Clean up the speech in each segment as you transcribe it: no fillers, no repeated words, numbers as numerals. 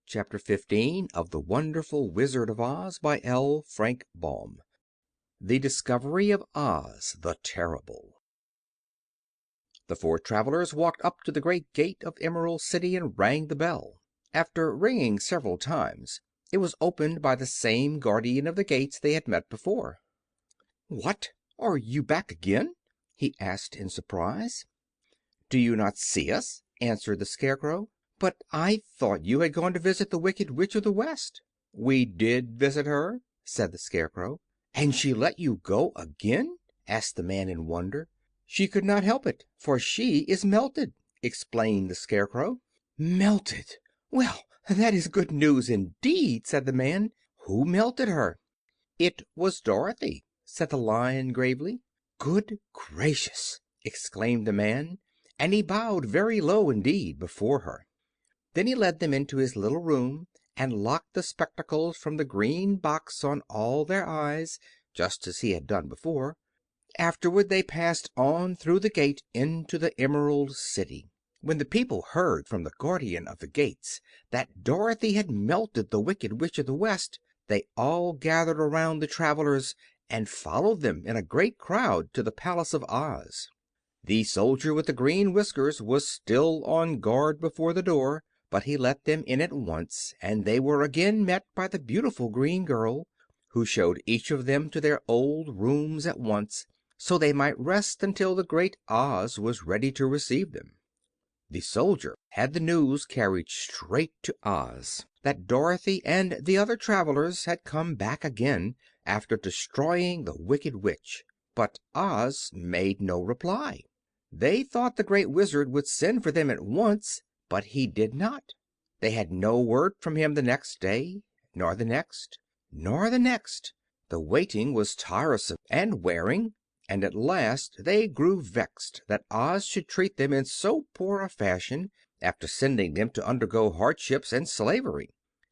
Chapter 15 of The Wonderful Wizard of Oz by L. Frank Baum. The Discovery of Oz the Terrible. The four travelers walked up to the great gate of Emerald City and rang the bell. After ringing several times, it was opened by the same guardian of the gates they had met before. "What! Are you back again?" he asked in surprise. "Do you not see us?" answered the Scarecrow. "But I thought you had gone to visit the Wicked Witch of the West." "We did visit her," said the Scarecrow. "And she let you go again?" asked the man in wonder. "She could not help it, for she is melted," explained the Scarecrow. "Melted! Well, that is good news indeed," said the man. "Who melted her?" "It was Dorothy," said the Lion gravely. "Good gracious!" exclaimed the man, and he bowed very low indeed before her. Then he led them into his little room and locked the spectacles from the green box on all their eyes, just as he had done before. Afterward they passed on through the gate into the Emerald City. When the people heard from the guardian of the gates that Dorothy had melted the Wicked Witch of the West, they all gathered around the travelers and followed them in a great crowd to the Palace of Oz. The soldier with the green whiskers was still on guard before the door, but he let them in at once, and they were again met by the beautiful green girl, who showed each of them to their old rooms at once, so they might rest until the great Oz was ready to receive them. The soldier had the news carried straight to Oz that Dorothy and the other travelers had come back again, after destroying the Wicked Witch, but Oz made no reply. They thought the Great Wizard would send for them at once, but he did not. They had no word from him the next day, nor the next, nor the next. The waiting was tiresome and wearing, and at last they grew vexed that Oz should treat them in so poor a fashion, after sending them to undergo hardships and slavery.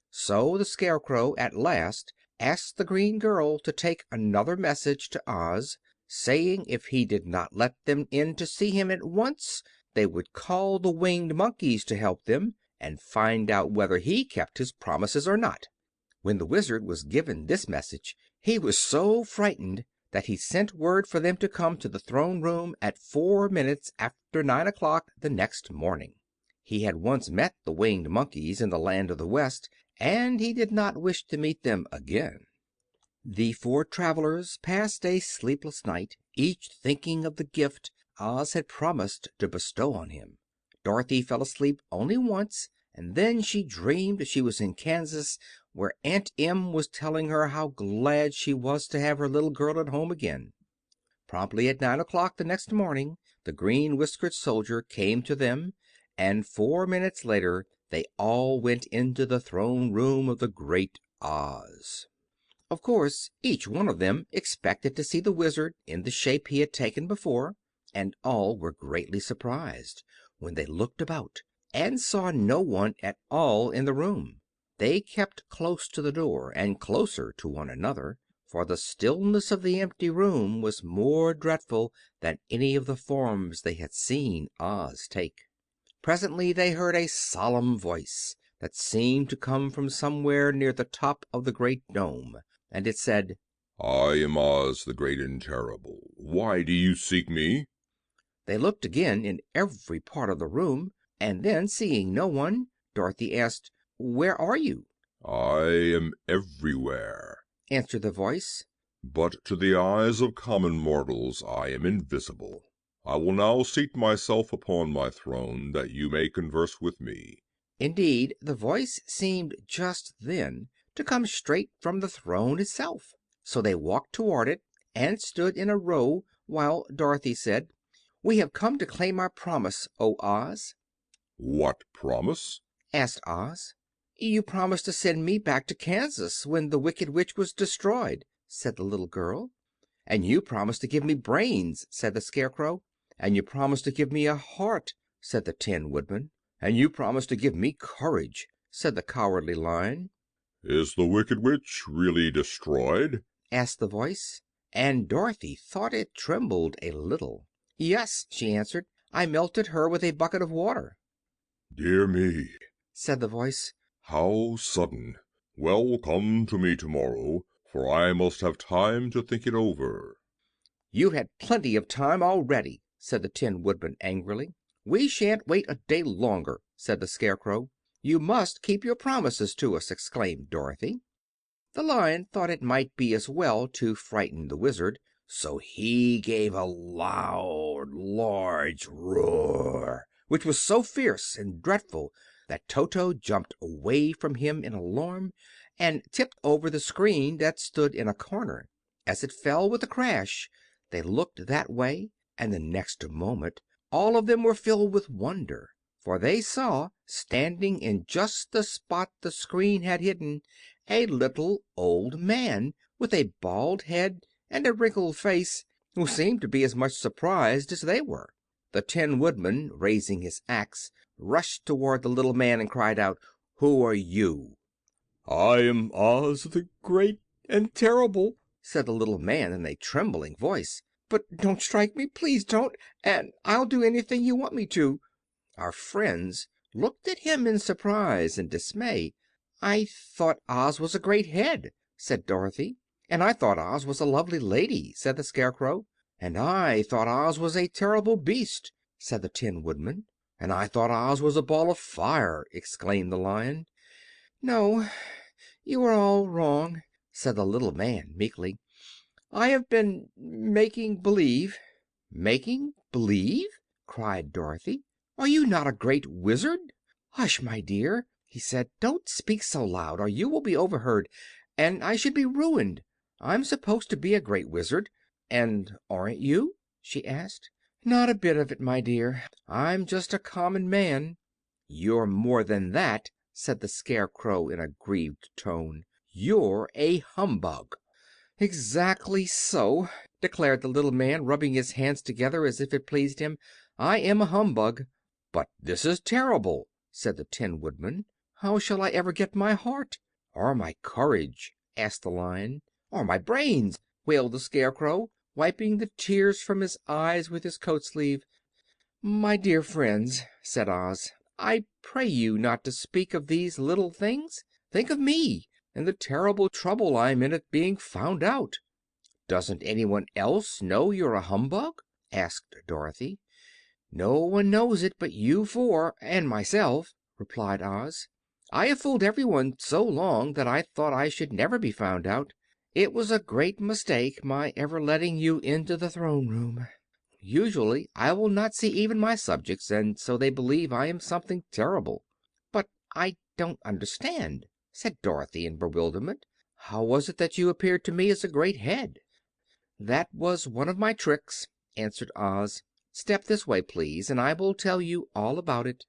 So the Scarecrow at last asked the green girl to take another message to Oz, saying if he did not let them in to see him at once they would call the Winged Monkeys to help them, and find out whether he kept his promises or not. When the Wizard was given this message he was so frightened that he sent word for them to come to the throne room at 4 minutes after 9 o'clock the next morning. He had once met the Winged Monkeys in the Land of the West, and he did not wish to meet them again. The four travelers passed a sleepless night, each thinking of the gift Oz had promised to bestow on him. Dorothy fell asleep only once, and then she dreamed she was in Kansas, where Aunt Em was telling her how glad she was to have her little girl at home again. Promptly at 9 o'clock the next morning the green-whiskered soldier came to them, and 4 minutes later they all went into the throne room of the great Oz. Of course, each one of them expected to see the Wizard in the shape he had taken before, and all were greatly surprised when they looked about and saw no one at all in the room. They kept close to the door and closer to one another, for the stillness of the empty room was more dreadful than any of the forms they had seen Oz take. Presently they heard a solemn voice that seemed to come from somewhere near the top of the great dome, and it said, "I am Oz the Great and Terrible. Why do you seek me?" They looked again in every part of the room, and then, seeing no one, Dorothy asked, "Where are you?" "I am everywhere," answered the voice. "but to the eyes of common mortals I am invisible. I will now seat myself upon my throne, that you may converse with me." Indeed, the voice seemed just then to come straight from the throne itself. So they walked toward it and stood in a row while Dorothy said, "We have come to claim our promise, O Oz." "What promise?" asked Oz. "You promised to send me back to Kansas when the Wicked Witch was destroyed," said the little girl. "And you promised to give me brains," said the Scarecrow. "And you promised to give me a heart," said the Tin Woodman. "And you promised to give me courage," said the Cowardly Lion. "Is the Wicked Witch really destroyed?" asked the voice, and Dorothy thought it trembled a little. "Yes," she answered. "I melted her with a bucket of water." "Dear me," said the voice. How sudden! Well, come to me tomorrow, for I must have time to think it over." "You've had plenty of time already," said the Tin Woodman angrily. "We shan't wait a day longer," said the Scarecrow. "You must keep your promises to us," exclaimed Dorothy. The Lion thought it might be as well to frighten the Wizard, so he gave a loud, large roar, which was so fierce and dreadful that Toto jumped away from him in alarm and tipped over the screen that stood in a corner. As it fell with a crash, they looked that way, and the next moment all of them were filled with wonder, for they saw, standing in just the spot the screen had hidden, a little old man with a bald head and a wrinkled face, who seemed to be as much surprised as they were. The Tin Woodman, raising his axe, rushed toward the little man and cried out, "Who are you?" "I am Oz the Great and Terrible," said the little man in a trembling voice. "But don't strike me, please don't, and I'll do anything you want me to." Our friends looked at him in surprise and dismay. "I thought Oz was a great head," said Dorothy. "And I thought Oz was a lovely lady," said the Scarecrow. "And I thought Oz was a terrible beast," said the Tin Woodman. "And I thought Oz was a ball of fire," exclaimed the Lion. "No, you are all wrong," said the little man meekly. "I have been making believe." "Making believe!" cried Dorothy. "Are you not a great wizard?" "Hush, my dear," he said. "Don't speak so loud, or you will be overheard, and I should be ruined. I'm supposed to be a great wizard." "And aren't you?" she asked. "Not a bit of it, my dear. I'm just a common man." "You're more than that," said the Scarecrow in a grieved tone. "You're a humbug." "Exactly so," declared the little man, rubbing his hands together as if it pleased him. "I am a humbug." "But this is terrible," said the Tin Woodman. "How shall I ever get my heart?" "Or my courage?" asked the Lion. "Or my brains?" wailed the Scarecrow, wiping the tears from his eyes with his coat sleeve. "My dear friends," said Oz, "I pray you not to speak of these little things. Think of me, and the terrible trouble I'm in at being found out." "Doesn't anyone else know you're a humbug?" asked Dorothy. "No one knows it but you four and myself," replied Oz. "I have fooled everyone so long that I thought I should never be found out. It was a great mistake, my ever letting you into the throne room. Usually I will not see even my subjects, and so they believe I am something terrible." "But I don't understand," said Dorothy in bewilderment. "How was it that you appeared to me as a great head?" "That was one of my tricks," answered Oz. "Step this way, please, and I will tell you all about it."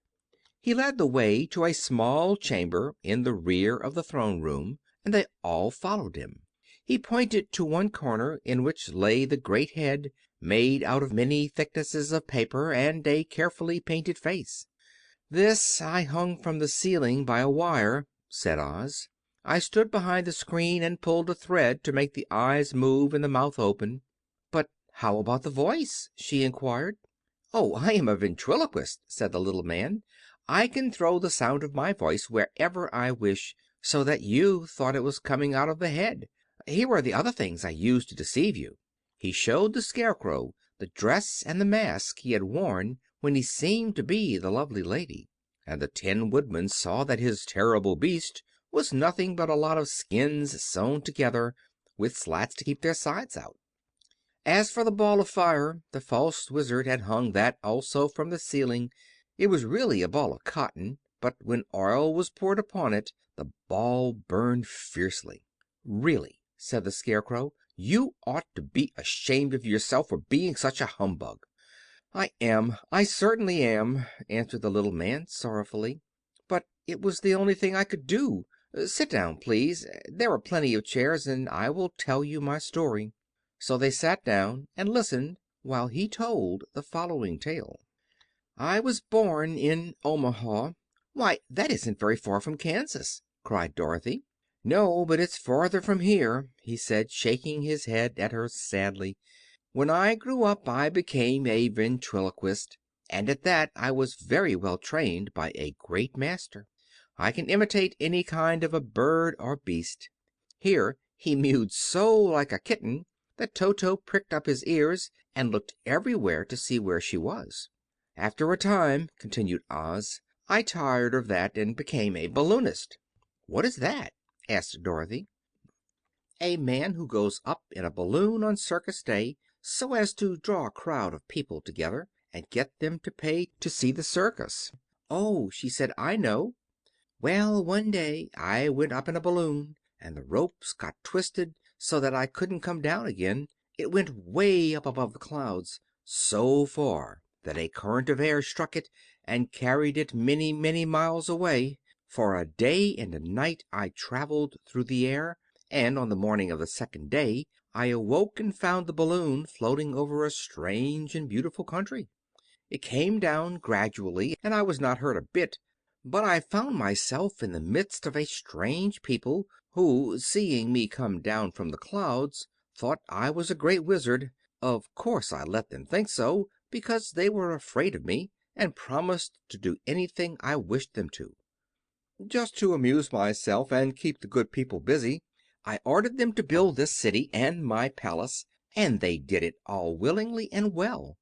He led the way to a small chamber in the rear of the throne room, and they all followed him. He pointed to one corner, in which lay the great head, made out of many thicknesses of paper, and a carefully painted face. "This I hung from the ceiling by a wire," said Oz. "I stood behind the screen and pulled a thread to make the eyes move and the mouth open." "But how about the voice?" she inquired. "Oh, I am a ventriloquist," said the little man. "I can throw the sound of my voice wherever I wish, so that you thought it was coming out of the head. Here are the other things I used to deceive you." He showed the Scarecrow the dress and the mask he had worn when he seemed to be the lovely lady, and the Tin Woodman saw that his terrible beast was nothing but a lot of skins sewn together, with slats to keep their sides out. As for the ball of fire, the false Wizard had hung that also from the ceiling. It was really a ball of cotton, but when oil was poured upon it the ball burned fiercely. "Really," said the Scarecrow, "you ought to be ashamed of yourself for being such a humbug." I certainly am," answered the little man sorrowfully. "But it was the only thing I could do. Sit down, please. There are plenty of chairs, and I will tell you my story." So they sat down and listened while he told the following tale. "I was born in Omaha." "Why, that isn't very far from Kansas," cried Dorothy. "No, but it's farther from here," he said, shaking his head at her sadly. "When I grew up I became a ventriloquist, and at that I was very well trained by a great master. I can imitate any kind of a bird or beast." Here he mewed so like a kitten that Toto pricked up his ears and looked everywhere to see where she was. "After a time," continued Oz, "I tired of that and became a balloonist." "What is that?" asked Dorothy. "A man who goes up in a balloon on circus day so as to draw a crowd of people together and get them to pay to see the circus." "Oh," she said, "I know. Well, one day I went up in a balloon, and the ropes got twisted so that I couldn't come down again. It went way up above the clouds, so far that a current of air struck it and carried it many, many miles away. For a day and a night I traveled through the air, and on the morning of the second day I awoke and found the balloon floating over a strange and beautiful country. It came down gradually, and I was not hurt a bit, but I found myself in the midst of a strange people who, seeing me come down from the clouds, thought I was a great wizard. Of course I let them think so, because they were afraid of me, and promised to do anything I wished them to. Just to amuse myself and keep the good people busy, I ordered them to build this city and my palace, and they did it all willingly and well.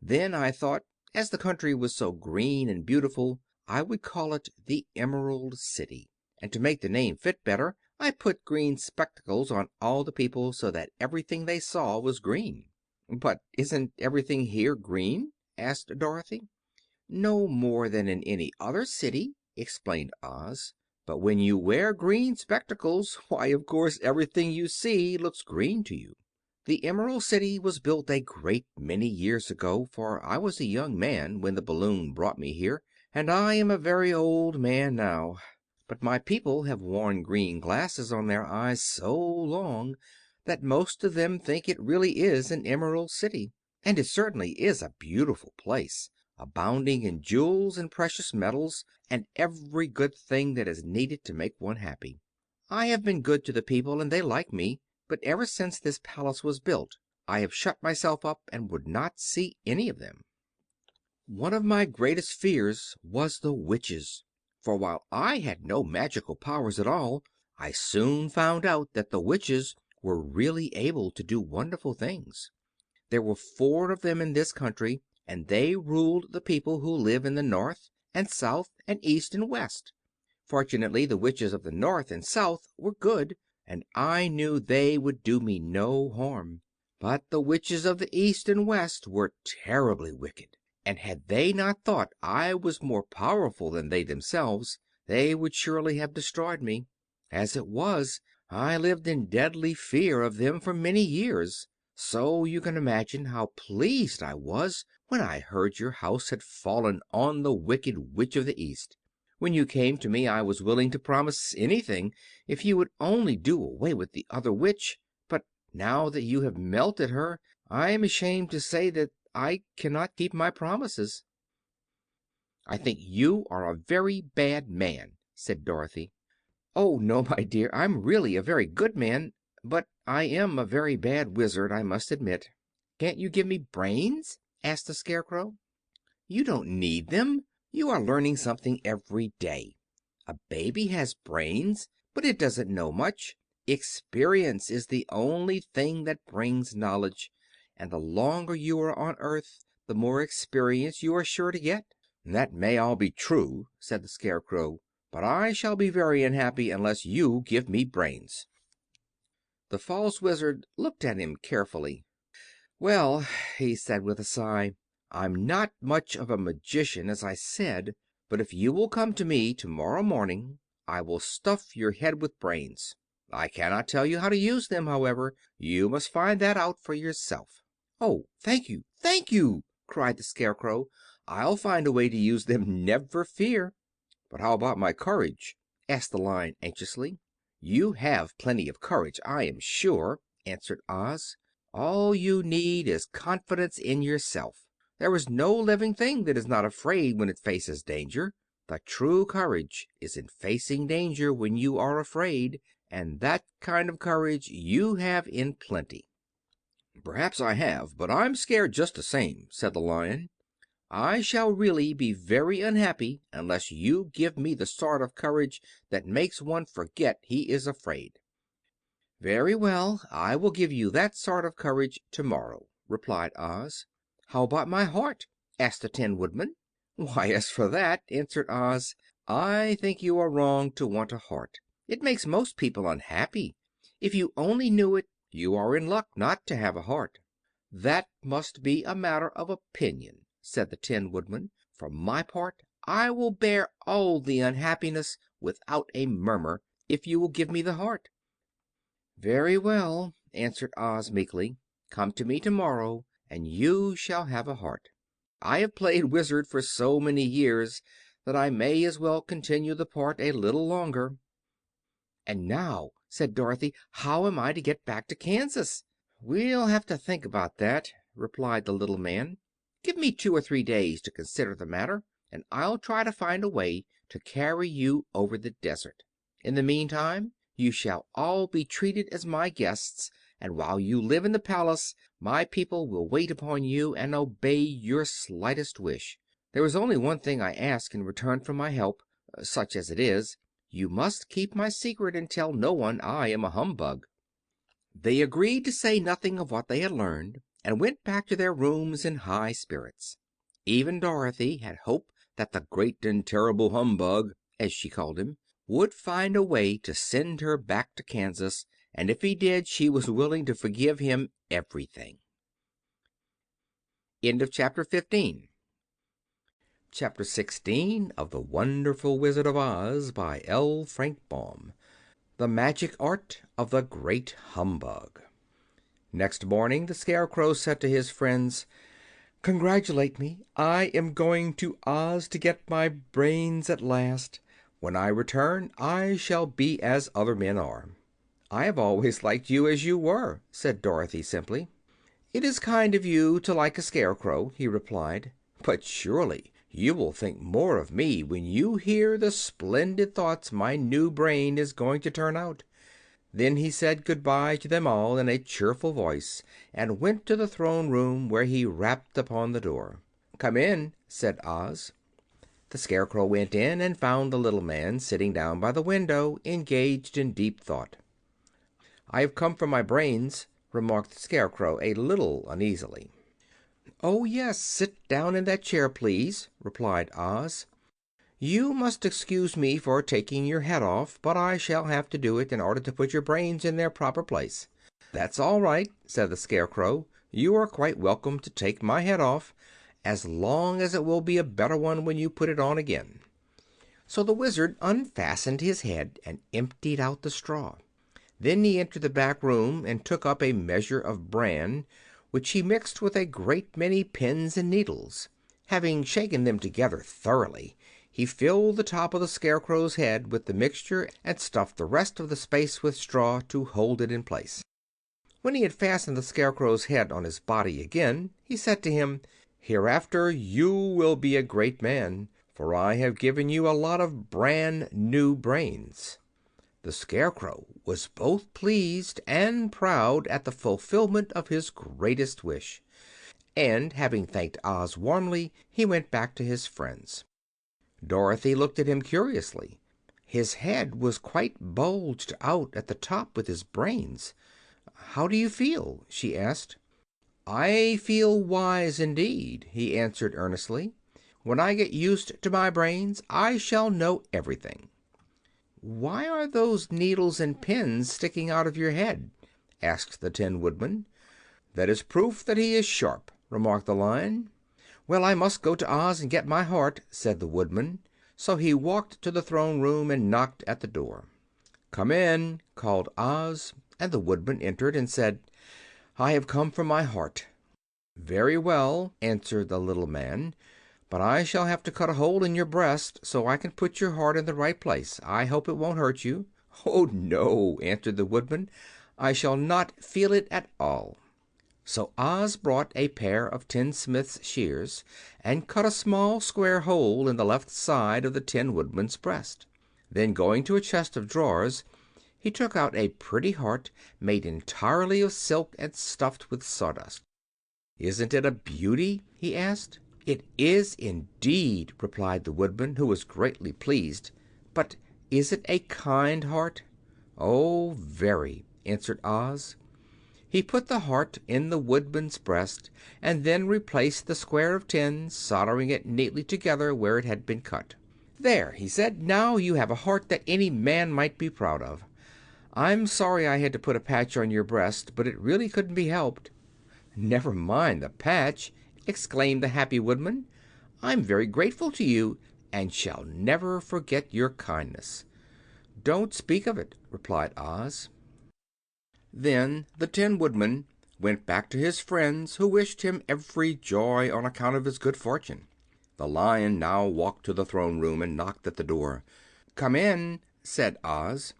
Then I thought, as the country was so green and beautiful, I would call it the Emerald City. And to make the name fit better, I put green spectacles on all the people so that everything they saw was green." "But isn't everything here green?" asked Dorothy. "No more than in any other city," explained Oz. "But when you wear green spectacles, why, of course, everything you see looks green to you. The Emerald City was built a great many years ago, for I was a young man when the balloon brought me here, and I am a very old man now. But my people have worn green glasses on their eyes so long that most of them think it really is an Emerald City. And it certainly is a beautiful place, abounding in jewels and precious metals and every good thing that is needed to make one happy. I have been good to the people and they like me, but ever since this palace was built I have shut myself up and would not see any of them. One of my greatest fears was the witches, for while I had no magical powers at all, I soon found out that the witches were really able to do wonderful things. There were 4 of them in this country, and they ruled the people who live in the north and south and east and west. Fortunately, the witches of the north and south were good, and I knew they would do me no harm. But the witches of the east and west were terribly wicked, and had they not thought I was more powerful than they themselves, they would surely have destroyed me. As it was, I lived in deadly fear of them for many years. So you can imagine how pleased I was when I heard your house had fallen on the Wicked Witch of the East. When you came to me I was willing to promise anything if you would only do away with the other witch, but now that you have melted her I am ashamed to say that I cannot keep my promises." "I think you are a very bad man," said Dorothy. "Oh, no, my dear, I'm really a very good man, but I am a very bad wizard, I must admit." "Can't you give me brains?" asked the Scarecrow. "You don't need them. You are learning something every day. A baby has brains, but it doesn't know much. Experience is the only thing that brings knowledge, and the longer you are on earth the more experience you are sure to get." "That may all be true," said the Scarecrow, "but I shall be very unhappy unless you give me brains." The false Wizard looked at him carefully. "Well," he said with a sigh, "I'm not much of a magician, as I said, but if you will come to me tomorrow morning I will stuff your head with brains. I cannot tell you how to use them, however. You must find that out for yourself." "Oh, thank you, thank you!" cried the Scarecrow. "I'll find a way to use them, never fear." "But how about my courage?" asked the Lion anxiously. "You have plenty of courage, I am sure," answered Oz. "All you need is confidence in yourself. There is no living thing that is not afraid when it faces danger. The true courage is in facing danger when you are afraid, and that kind of courage you have in plenty." "Perhaps I have, but I'm scared just the same," said the Lion. I shall really be very unhappy unless you give me the sort of courage that makes one forget he is afraid." "Very well, I will give you that sort of courage tomorrow," replied Oz. "How about my heart?" asked the Tin Woodman. "Why, as for that," answered Oz, "I think you are wrong to want a heart. It makes most people unhappy. If you only knew it, you are in luck not to have a heart." "That must be a matter of opinion," said the Tin Woodman. "For my part, I will bear all the unhappiness without a murmur, if you will give me the heart." "Very well," answered Oz meekly. "Come to me tomorrow, and you shall have a heart. I have played Wizard for so many years that I may as well continue the part a little longer." "And now," said Dorothy, "how am I to get back to Kansas?" "We'll have to think about that," replied the little man. "Give me 2 or 3 days to consider the matter, and I'll try to find a way to carry you over the desert. In the meantime, you shall all be treated as my guests, and while you live in the palace my people will wait upon you and obey your slightest wish. There is only one thing I ask in return for my help, such as it is. You must keep my secret and tell no one I am a humbug." They agreed to say nothing of what they had learned, and went back to their rooms in high spirits. Even Dorothy had hope that the Great and Terrible Humbug, as she called him, would find a way to send her back to Kansas, and if he did she was willing to forgive him everything. End of Chapter 15. Chapter 16 of The Wonderful Wizard of Oz by L. Frank Baum. The Magic Art of the Great Humbug. Next morning the Scarecrow said to his friends, "Congratulate me. I am going to Oz to get my brains at last. When I return I shall be as other men are." "I have always liked you as you were," said Dorothy simply. "It is kind of you to like a Scarecrow," he replied, "but surely you will think more of me when you hear the splendid thoughts my new brain is going to turn out." Then he said good bye to them all in a cheerful voice and went to the throne room, where he rapped upon the door. "Come in," said Oz. The Scarecrow went in and found the little man sitting down by the window, engaged in deep thought. "I have come for my brains," remarked the Scarecrow a little uneasily. "Oh, yes, sit down in that chair, please," replied Oz. "You must excuse me for taking your head off, but I shall have to do it in order to put your brains in their proper place." "That's all right," said the Scarecrow. "You are quite welcome to take my head off, as long as it will be a better one when you put it on again." So the Wizard unfastened his head and emptied out the straw. Then he entered the back room and took up a measure of bran, which he mixed with a great many pins and needles. Having shaken them together thoroughly, he filled the top of the Scarecrow's head with the mixture and stuffed the rest of the space with straw to hold it in place. When he had fastened the Scarecrow's head on his body again, he said to him, "Hereafter you will be a great man, for I have given you a lot of brand new brains." The Scarecrow was both pleased and proud at the fulfillment of his greatest wish, and having thanked Oz warmly, he went back to his friends. Dorothy looked at him curiously. His head was quite bulged out at the top with his brains. "How do you feel?" she asked. "I feel wise indeed," he answered earnestly. "When I get used to my brains I shall know everything." "Why are those needles and pins sticking out of your head?" asked the Tin Woodman. "That is proof that he is sharp," remarked the Lion. "Well, I must go to Oz and get my heart," said the Woodman. So he walked to the throne room and knocked at the door. "Come in," called Oz, and the Woodman entered and said, "I have come for my heart." "Very well," answered the little man, "but I shall have to cut a hole in your breast so I can put your heart in the right place. I hope it won't hurt you." "Oh, no," answered the Woodman. "I shall not feel it at all." So Oz brought a pair of tinsmith's shears and cut a small square hole in the left side of the Tin Woodman's breast. Then, going to a chest of drawers, he took out a pretty heart made entirely of silk and stuffed with sawdust. "Isn't it a beauty?" he asked. "It is indeed," replied the Woodman, who was greatly pleased. "But is it a kind heart?" "Oh, very," answered Oz. He put the heart in the Woodman's breast, and then replaced the square of tin, soldering it neatly together where it had been cut. "There," he said; "now you have a heart that any man might be proud of. I'm sorry I had to put a patch on your breast, but it really couldn't be helped." "Never mind the patch," exclaimed the happy Woodman. "I'm very grateful to you, and shall never forget your kindness." "Don't speak of it," replied Oz. Then the Tin Woodman went back to his friends, who wished him every joy on account of his good fortune. The Lion now walked to the throne room and knocked at the door. "Come in," said Oz.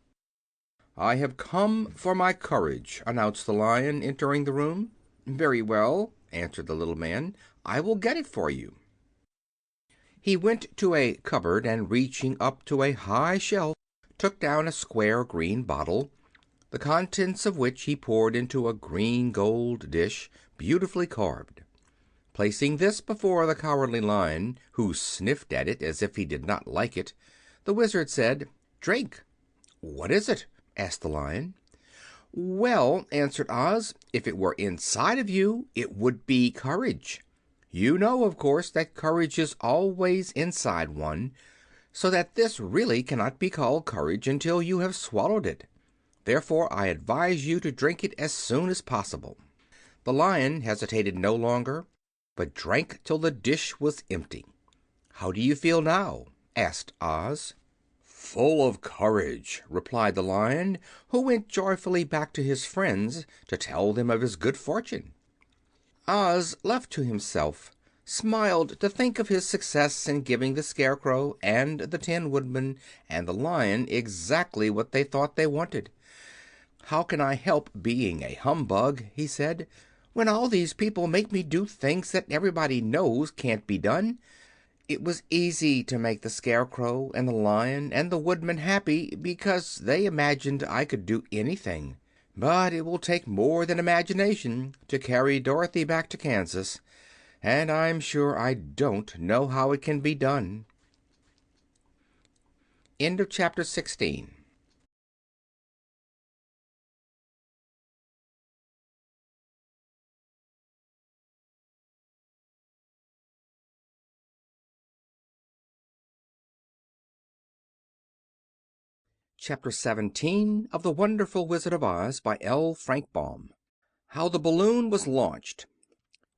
"I have come for my courage," announced the Lion, entering the room. "Very well," answered the little man. "I will get it for you." He went to a cupboard, and reaching up to a high shelf, took down a square green bottle, the contents of which he poured into a green gold dish, beautifully carved. Placing this before the Cowardly Lion, who sniffed at it as if he did not like it, the Wizard said, "Drink." "What is it?" asked the Lion. "Well," answered Oz, "if it were inside of you, it would be courage. You know, of course, that courage is always inside one, so that this really cannot be called courage until you have swallowed it. Therefore I advise you to drink it as soon as possible." The Lion hesitated no longer, but drank till the dish was empty. "How do you feel now?" asked Oz. "Full of courage," replied the Lion, who went joyfully back to his friends to tell them of his good fortune. Oz, left to himself, smiled to think of his success in giving the Scarecrow and the Tin Woodman and the Lion exactly what they thought they wanted. "How can I help being a humbug," he said, "when all these people make me do things that everybody knows can't be done? It was easy to make the Scarecrow and the Lion and the Woodman happy, because they imagined I could do anything. But it will take more than imagination to carry Dorothy back to Kansas, and I'm sure I don't know how it can be done." End of chapter 16. Chapter 17 of The Wonderful Wizard of Oz by L. Frank Baum. How the Balloon was Launched.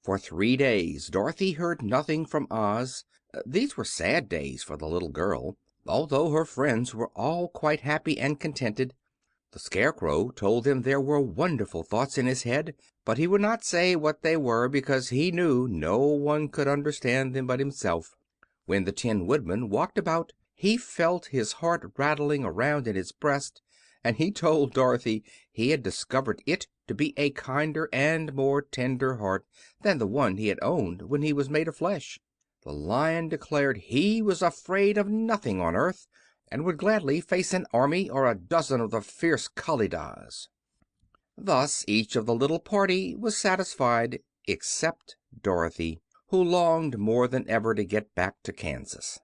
For 3 days Dorothy heard nothing from Oz. These were sad days for the little girl, although her friends were all quite happy and contented. The Scarecrow told them there were wonderful thoughts in his head, but he would not say what they were because he knew no one could understand them but himself. When the Tin Woodman walked about, he felt his heart rattling around in his breast, and he told Dorothy he had discovered it to be a kinder and more tender heart than the one he had owned when he was made of flesh. The Lion declared he was afraid of nothing on earth, and would gladly face an army or a dozen of the fierce Kalidahs. Thus each of the little party was satisfied except Dorothy, who longed more than ever to get back to Kansas.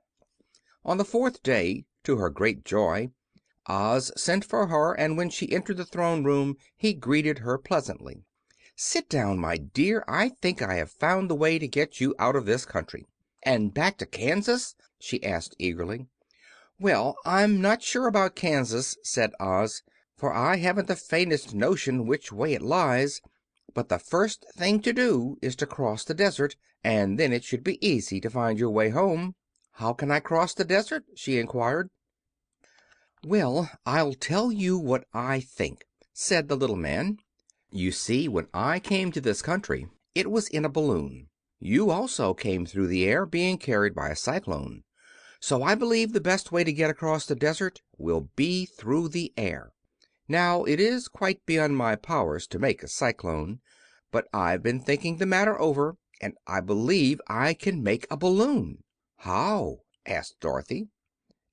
On the 4th day, to her great joy, Oz sent for her, and when she entered the throne room he greeted her pleasantly. "Sit down, my dear. I think I have found the way to get you out of this country." "And back to Kansas?" she asked eagerly. "Well, I'm not sure about Kansas," said Oz, "for I haven't the faintest notion which way it lies. But the first thing to do is to cross the desert, and then it should be easy to find your way home." "How can I cross the desert?" she inquired. "Well, I'll tell you what I think," said the little man. "You see, when I came to this country it was in a balloon. You also came through the air, being carried by a cyclone. So I believe the best way to get across the desert will be through the air. Now, it is quite beyond my powers to make a cyclone, but I've been thinking the matter over, and I believe I can make a balloon." "How?" asked Dorothy.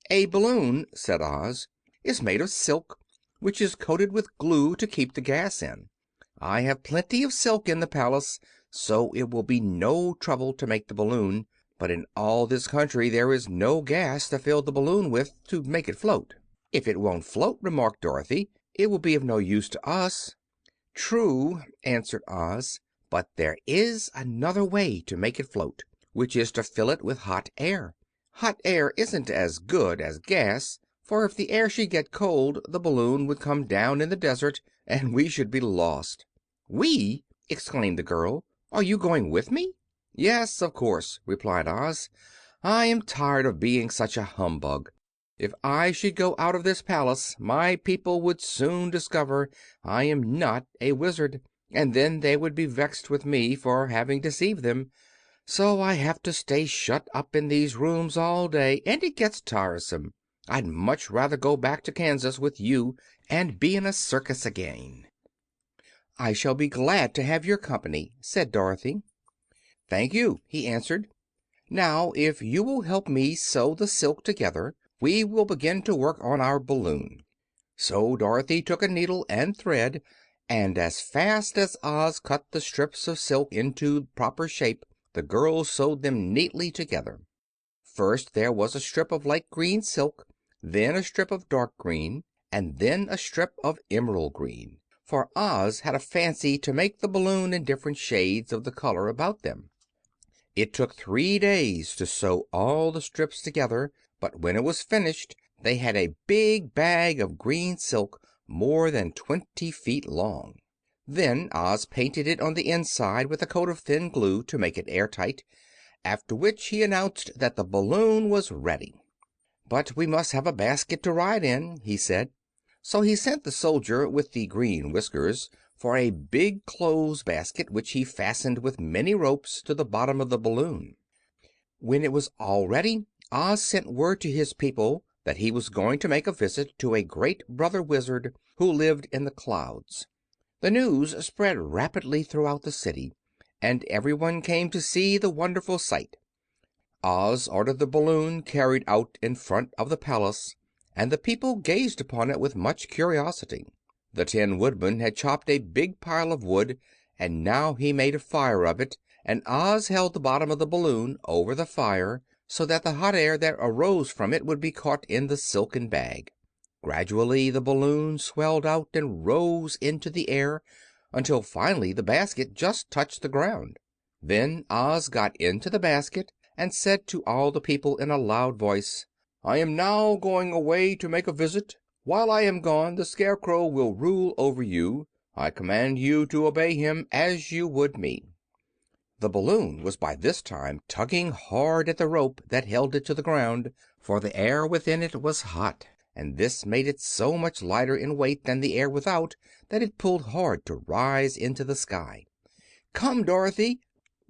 "A balloon," said Oz, "is made of silk, which is coated with glue to keep the gas in. I have plenty of silk in the palace, so it will be no trouble to make the balloon. But in all this country there is no gas to fill the balloon with to make it float." "If it won't float," remarked Dorothy, "it will be of no use to us." "True," answered Oz, "but there is another way to make it float, which is to fill it with hot air. Hot air isn't as good as gas, for if the air should get cold the balloon would come down in the desert and we should be lost." "We!" exclaimed the girl. "Are you going with me?" "Yes, of course," replied Oz. "I am tired of being such a humbug. If I should go out of this palace my people would soon discover I am not a Wizard, and then they would be vexed with me for having deceived them. So I have to stay shut up in these rooms all day, and it gets tiresome. I'd much rather go back to Kansas with you and be in a circus again." "I shall be glad to have your company," said Dorothy. "Thank you," he answered. "Now, if you will help me sew the silk together, we will begin to work on our balloon." So Dorothy took a needle and thread, and as fast as Oz cut the strips of silk into proper shape the girls sewed them neatly together. First there was a strip of light green silk, then a strip of dark green, and then a strip of emerald green, for Oz had a fancy to make the balloon in different shades of the color about them. It took 3 days to sew all the strips together, but when it was finished they had a big bag of green silk more than 20 feet long. Then Oz painted it on the inside with a coat of thin glue to make it airtight, after which he announced that the balloon was ready. "But we must have a basket to ride in," he said. So he sent the soldier with the green whiskers for a big clothes basket, which he fastened with many ropes to the bottom of the balloon. When it was all ready, Oz sent word to his people that he was going to make a visit to a great brother Wizard who lived in the clouds. The news spread rapidly throughout the city, and everyone came to see the wonderful sight. Oz ordered the balloon carried out in front of the palace, and the people gazed upon it with much curiosity. The Tin Woodman had chopped a big pile of wood, and now he made a fire of it, and Oz held the bottom of the balloon over the fire so that the hot air that arose from it would be caught in the silken bag. Gradually the balloon swelled out and rose into the air until finally the basket just touched the ground. Then Oz got into the basket and said to all the people in a loud voice: "I am now going away to make a visit. While I am gone the Scarecrow will rule over you. I command you to obey him as you would me." The balloon was by this time tugging hard at the rope that held it to the ground, for the air within it was hot, and this made it so much lighter in weight than the air without that it pulled hard to rise into the sky. "Come, Dorothy!"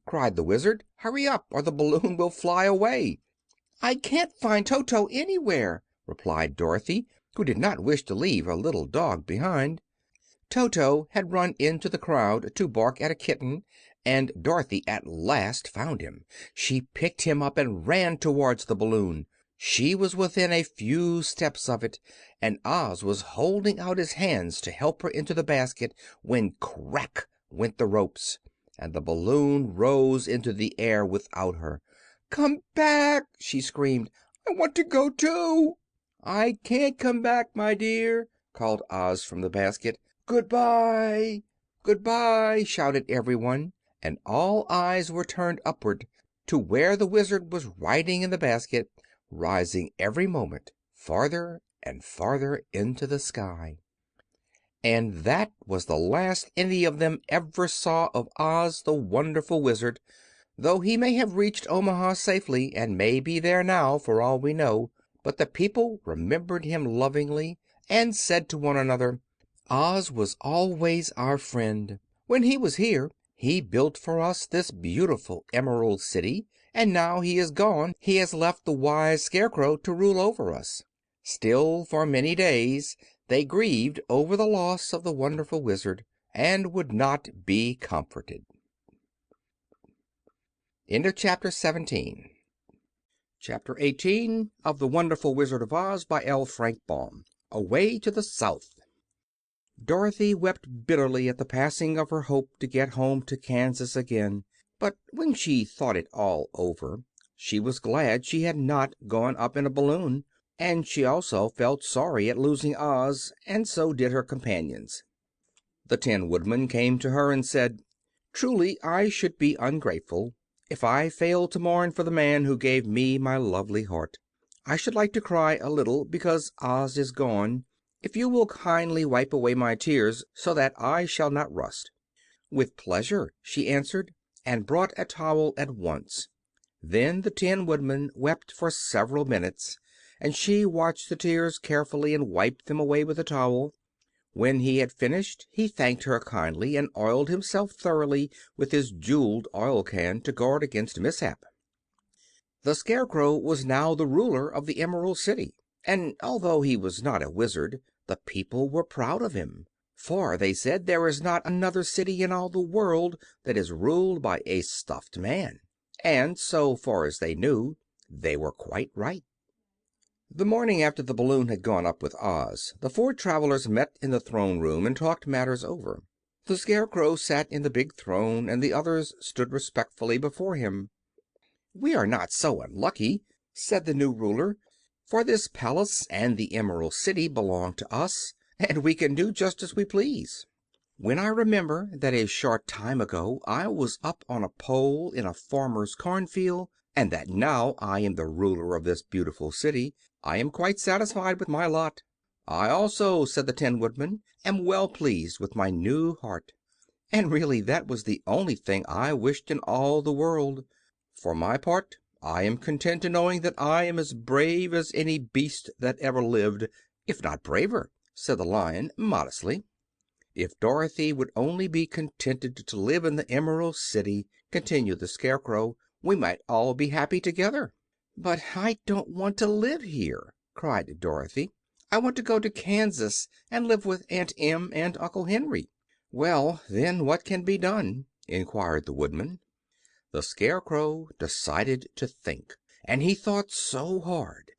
cried the Wizard. "Hurry up, or the balloon will fly away." "I can't find Toto anywhere," replied Dorothy, who did not wish to leave her little dog behind. Toto had run into the crowd to bark at a kitten, and Dorothy at last found him. She picked him up and ran towards the balloon. She was within a few steps of it, and Oz was holding out his hands to help her into the basket when crack went the ropes, and the balloon rose into the air without her. "Come back!" she screamed. "I want to go too." "I can't come back, my dear," called Oz from the basket. "Good-bye! Good-bye!" shouted everyone, and all eyes were turned upward to where the Wizard was riding in the basket, rising every moment farther and farther into the sky. And that was the last any of them ever saw of Oz the Wonderful Wizard, though he may have reached Omaha safely, and may be there now, for all we know. But the people remembered him lovingly, and said to one another: "Oz was always our friend. When he was here he built for us this beautiful Emerald City, and now he is gone he has left the wise Scarecrow to rule over us." Still, for many days they grieved over the loss of the wonderful Wizard, and would not be comforted. End of Chapter 17. Chapter 18 of The Wonderful Wizard of Oz by L. Frank Baum. Away to the South. Dorothy wept bitterly at the passing of her hope to get home to Kansas again, but when she thought it all over she was glad she had not gone up in a balloon, and she also felt sorry at losing Oz, and so did her companions. The Tin Woodman came to her and said, "Truly I should be ungrateful if I failed to mourn for the man who gave me my lovely heart. I should like to cry a little because Oz is gone, if you will kindly wipe away my tears so that I shall not rust." "With pleasure," she answered, and brought a towel at once. Then the Tin Woodman wept for several minutes, and she watched the tears carefully and wiped them away with the towel. When he had finished he thanked her kindly and oiled himself thoroughly with his jeweled oil can to guard against mishap. The Scarecrow was now the ruler of the Emerald City, and although he was not a wizard, the people were proud of him. For, they said, there is not another city in all the world that is ruled by a stuffed man. And, so far as they knew, they were quite right. The morning after the balloon had gone up with Oz, the four travelers met in the throne room and talked matters over. The Scarecrow sat in the big throne, and the others stood respectfully before him. "We are not so unlucky," said the new ruler, "for this palace and the Emerald City belong to us, and we can do just as we please. When I remember that a short time ago I was up on a pole in a farmer's cornfield, and that now I am the ruler of this beautiful city, I am quite satisfied with my lot." "I also," said the Tin Woodman, "am well pleased with my new heart. And really that was the only thing I wished in all the world. For my part, I am content in knowing that I am as brave as any beast that ever lived, if not braver," said the Lion modestly. "If Dorothy would only be contented to live in the Emerald City," continued the Scarecrow, "we might all be happy together." "But I don't want to live here," cried Dorothy. "I want to go to Kansas and live with Aunt Em and Uncle Henry." "Well, then, what can be done?" inquired the Woodman. The Scarecrow decided to think, and he thought so hard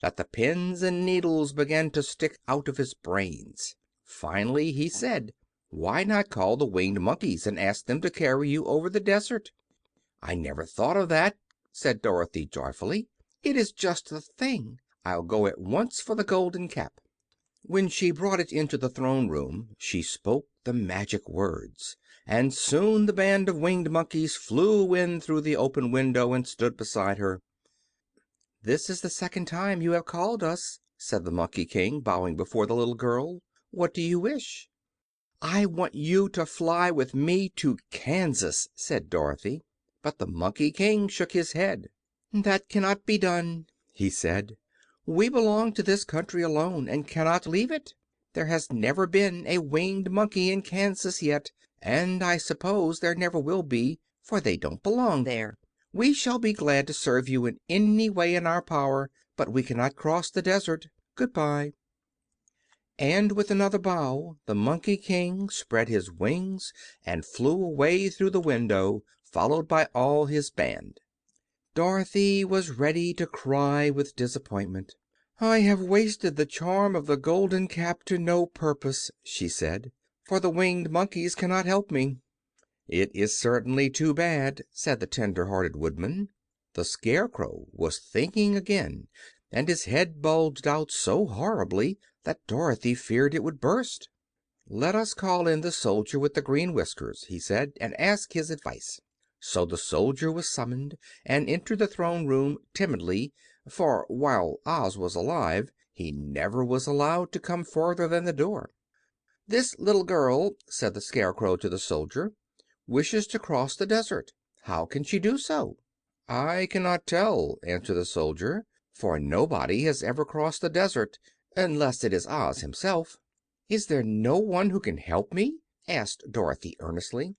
that the pins and needles began to stick out of his brains. Finally he said, "Why not call the Winged Monkeys and ask them to carry you over the desert?" "I never thought of that," said Dorothy joyfully. "It is just the thing. I'll go at once for the Golden Cap." When she brought it into the throne room she spoke the magic words, and soon the band of Winged Monkeys flew in through the open window and stood beside her. "This is the second time you have called us," said the Monkey King, bowing before the little girl. "What do you wish?" "I want you to fly with me to Kansas," said Dorothy. But the Monkey King shook his head. "That cannot be done," he said. "We belong to this country alone, and cannot leave it. There has never been a Winged Monkey in Kansas yet, and I suppose there never will be, for they don't belong there. We shall be glad to serve you in any way in our power, but we cannot cross the desert. Goodbye." And with another bow the Monkey King spread his wings and flew away through the window, followed by all his band. Dorothy was ready to cry with disappointment. "I have wasted the charm of the Golden Cap to no purpose," she said, "for the Winged Monkeys cannot help me." "It is certainly too bad," said the tender-hearted Woodman. The Scarecrow was thinking again, and his head bulged out so horribly that Dorothy feared it would burst. "Let us call in the soldier with the green whiskers," he said, "and ask his advice." So the soldier was summoned, and entered the throne room timidly, for while Oz was alive he never was allowed to come farther than the door. "This little girl," said the Scarecrow to the soldier, "wishes to cross the desert. How can she do so?" "I cannot tell," answered the soldier, "for nobody has ever crossed the desert, unless it is Oz himself." "Is there no one who can help me?" asked Dorothy earnestly.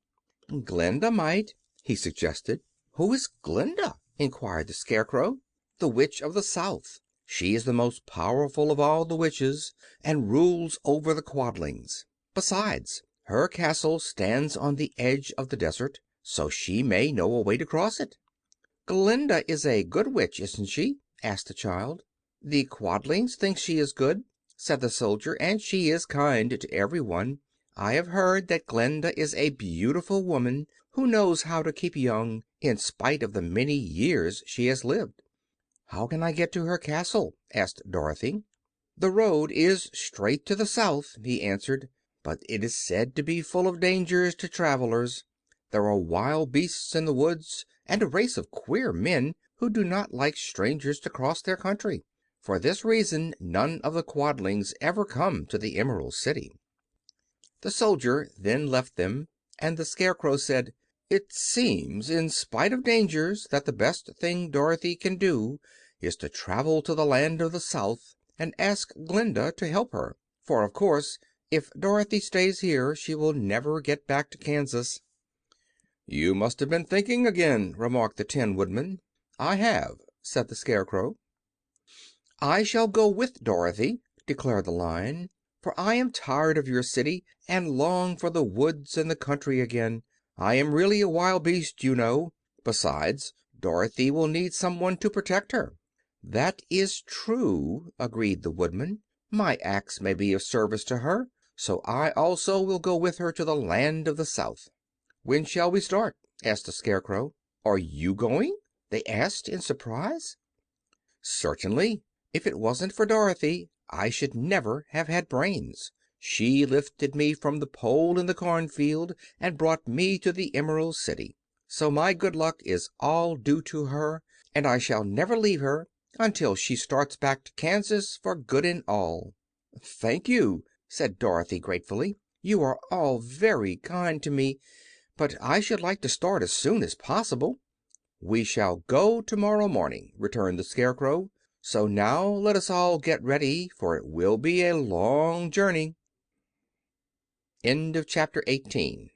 "Glinda might," he suggested. "Who is Glinda?" inquired the Scarecrow. "The Witch of the South. She is the most powerful of all the witches, and rules over the Quadlings. Besides, her castle stands on the edge of the desert, so she may know a way to cross it." "Glinda is a good witch, isn't she?" asked the child. "The Quadlings think she is good," said the soldier, "and she is kind to everyone. I have heard that Glinda is a beautiful woman who knows how to keep young in spite of the many years she has lived." "How can I get to her castle?" asked Dorothy. "The road is straight to the south," he answered, "but it is said to be full of dangers to travelers. There are wild beasts in the woods, and a race of queer men who do not like strangers to cross their country. For this reason none of the Quadlings ever come to the Emerald City." The soldier then left them, and the Scarecrow said, "It seems, in spite of dangers, that the best thing Dorothy can do is to travel to the land of the South and ask Glinda to help her. For, of course, if Dorothy stays here she will never get back to Kansas." "You must have been thinking again," remarked the Tin Woodman. "I have," said the Scarecrow. "I shall go with Dorothy," declared the Lion, "for I am tired of your city and long for the woods and the country again. I am really a wild beast, you know. Besides, Dorothy will need someone to protect her." "That is true," agreed the Woodman. "My axe may be of service to her, so I also will go with her to the land of the South." "When shall we start?" asked the Scarecrow. "Are you going?" they asked in surprise. "Certainly. If it wasn't for Dorothy I should never have had brains. She lifted me from the pole in the cornfield and brought me to the Emerald City. So my good luck is all due to her, and I shall never leave her until she starts back to Kansas for good and all." "Thank you," said Dorothy gratefully. "You are all very kind to me, but I should like to start as soon as possible." "We shall go tomorrow morning," returned the Scarecrow. "So now let us all get ready, for it will be a long journey." Chapter 18.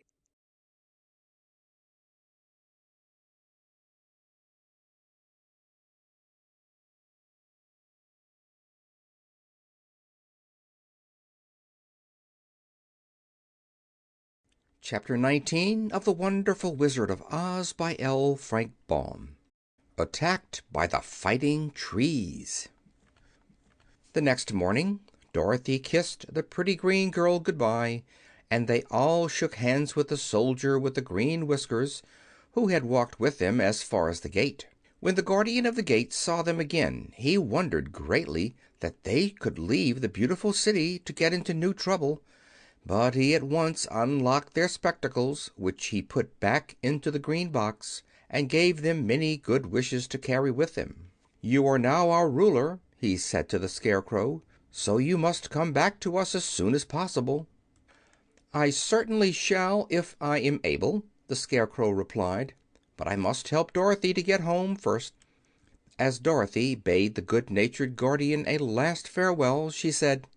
Chapter 19 of The Wonderful Wizard of Oz by L. Frank Baum. Attacked by the Fighting Trees. The next morning Dorothy kissed the pretty green girl good bye, and they all shook hands with the soldier with the green whiskers, who had walked with them as far as the gate. When the Guardian of the Gate saw them again he wondered greatly that they could leave the beautiful city to get into new trouble, but he at once unlocked their spectacles, which he put back into the green box, and gave them many good wishes to carry with them. "You are now our ruler," he said to the Scarecrow, "so you must come back to us as soon as possible." "I certainly shall, if I am able," the Scarecrow replied; "but I must help Dorothy to get home first." As Dorothy bade the good-natured Guardian a last farewell, she said,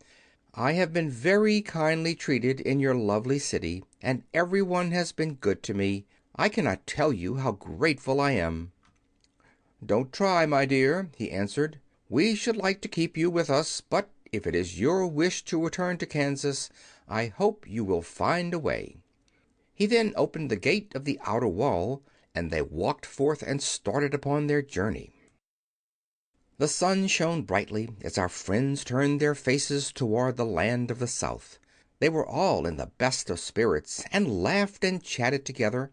"I have been very kindly treated in your lovely city, and everyone has been good to me. I cannot tell you how grateful I am." "Don't try, my dear," he answered. "We should like to keep you with us, but if it is your wish to return to Kansas, I hope you will find a way." He then opened the gate of the outer wall, and they walked forth and started upon their journey. The sun shone brightly as our friends turned their faces toward the land of the South. They were all in the best of spirits and laughed and chatted together.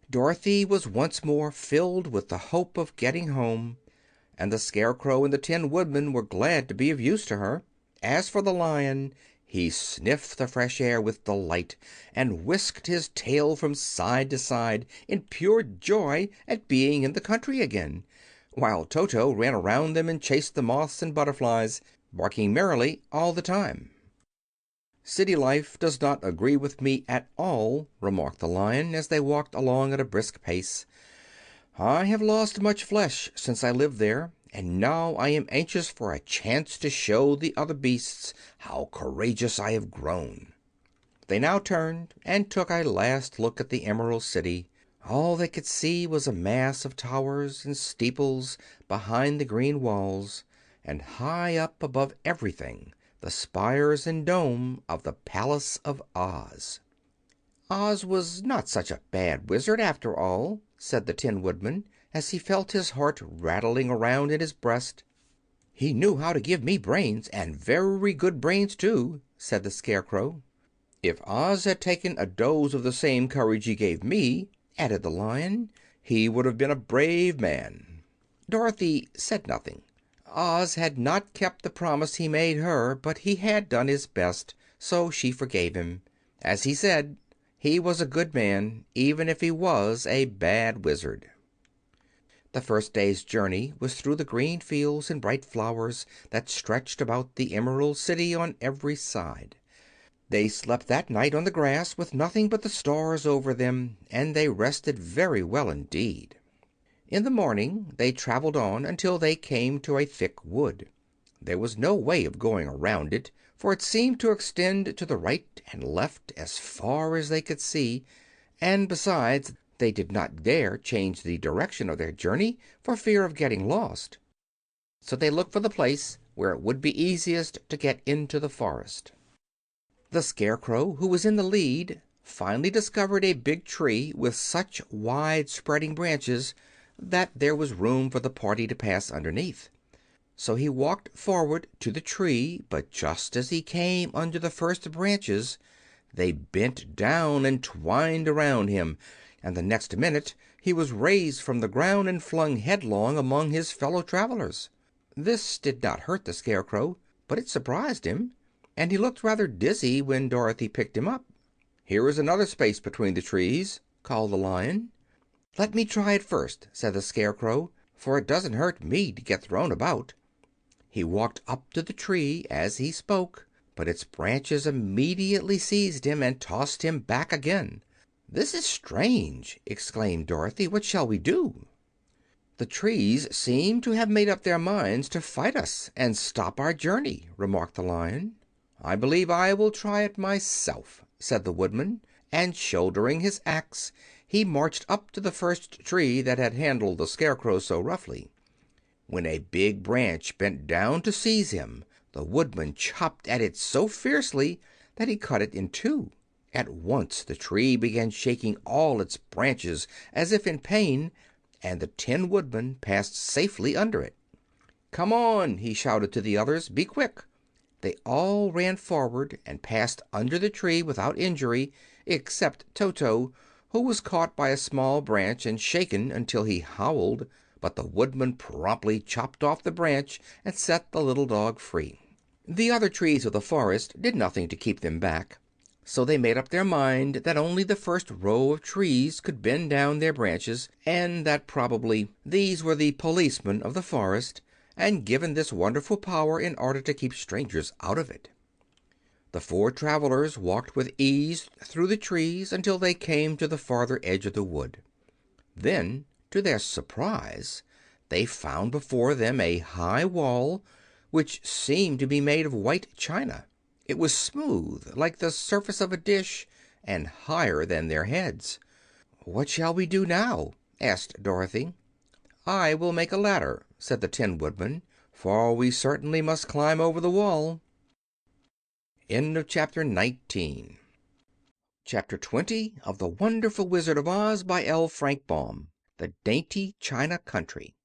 Dorothy was once more filled with the hope of getting home, and the Scarecrow and the Tin Woodman were glad to be of use to her. As for the Lion, he sniffed the fresh air with delight and whisked his tail from side to side in pure joy at being in the country again, while Toto ran around them and chased the moths and butterflies, barking merrily all the time. "City life does not agree with me at all," remarked the Lion, as they walked along at a brisk pace. "I have lost much flesh since I lived there, and now I am anxious for a chance to show the other beasts how courageous I have grown." They now turned and took a last look at the Emerald City. All they could see was a mass of towers and steeples behind the green walls, and high up above everything the spires and dome of the Palace of Oz. "Oz was not such a bad wizard, after all," said the Tin Woodman, as he felt his heart rattling around in his breast. "He knew how to give me brains, and very good brains, too," said the Scarecrow. "If Oz had taken a dose of the same courage he gave me," added the Lion, "he would have been a brave man." Dorothy said nothing. Oz had not kept the promise he made her, but he had done his best, so she forgave him. As he said, he was a good man, even if he was a bad Wizard. The first day's journey was through the green fields and bright flowers that stretched about the Emerald City on every side. They slept that night on the grass, with nothing but the stars over them, and they rested very well indeed. In the morning they traveled on until they came to a thick wood. There was no way of going around it, for it seemed to extend to the right and left as far as they could see, and besides, they did not dare change the direction of their journey for fear of getting lost. So they looked for the place where it would be easiest to get into the forest. The Scarecrow, who was in the lead, finally discovered a big tree with such wide spreading branches that there was room for the party to pass underneath. So he walked forward to the tree, but just as he came under the first branches they bent down and twined around him, and the next minute he was raised from the ground and flung headlong among his fellow travelers. This did not hurt the Scarecrow, but it surprised him, and he looked rather dizzy when Dorothy picked him up. "Here is another space between the trees," called the Lion. "Let me try it first," said the Scarecrow, "for it doesn't hurt me to get thrown about." He walked up to the tree as he spoke, but its branches immediately seized him and tossed him back again. "This is strange!" exclaimed Dorothy. "What shall we do?" "The trees seem to have made up their minds to fight us and stop our journey," remarked the Lion. "I believe I will try it myself," said the Woodman, and shouldering his axe he marched up to the first tree that had handled the Scarecrow so roughly. When a big branch bent down to seize him, the Woodman chopped at it so fiercely that he cut it in two. At once the tree began shaking all its branches as if in pain, and the Tin Woodman passed safely under it. "Come on!" he shouted to the others. "Be quick!" They all ran forward and passed under the tree without injury, except Toto, who was caught by a small branch and shaken until he howled. But the Woodman promptly chopped off the branch and set the little dog free. The other trees of the forest did nothing to keep them back, so they made up their mind that only the first row of trees could bend down their branches, and that probably these were the policemen of the forest, and given this wonderful power in order to keep strangers out of it. The four travelers walked with ease through the trees until they came to the farther edge of the wood. Then, to their surprise, they found before them a high wall which seemed to be made of white china. It was smooth, like the surface of a dish, and higher than their heads. "What shall we do now?" asked Dorothy. "I will make a ladder," said the Tin Woodman, "for we certainly must climb over the wall." Chapter 20 of The Wonderful Wizard of Oz by L. Frank Baum. The Dainty China Country.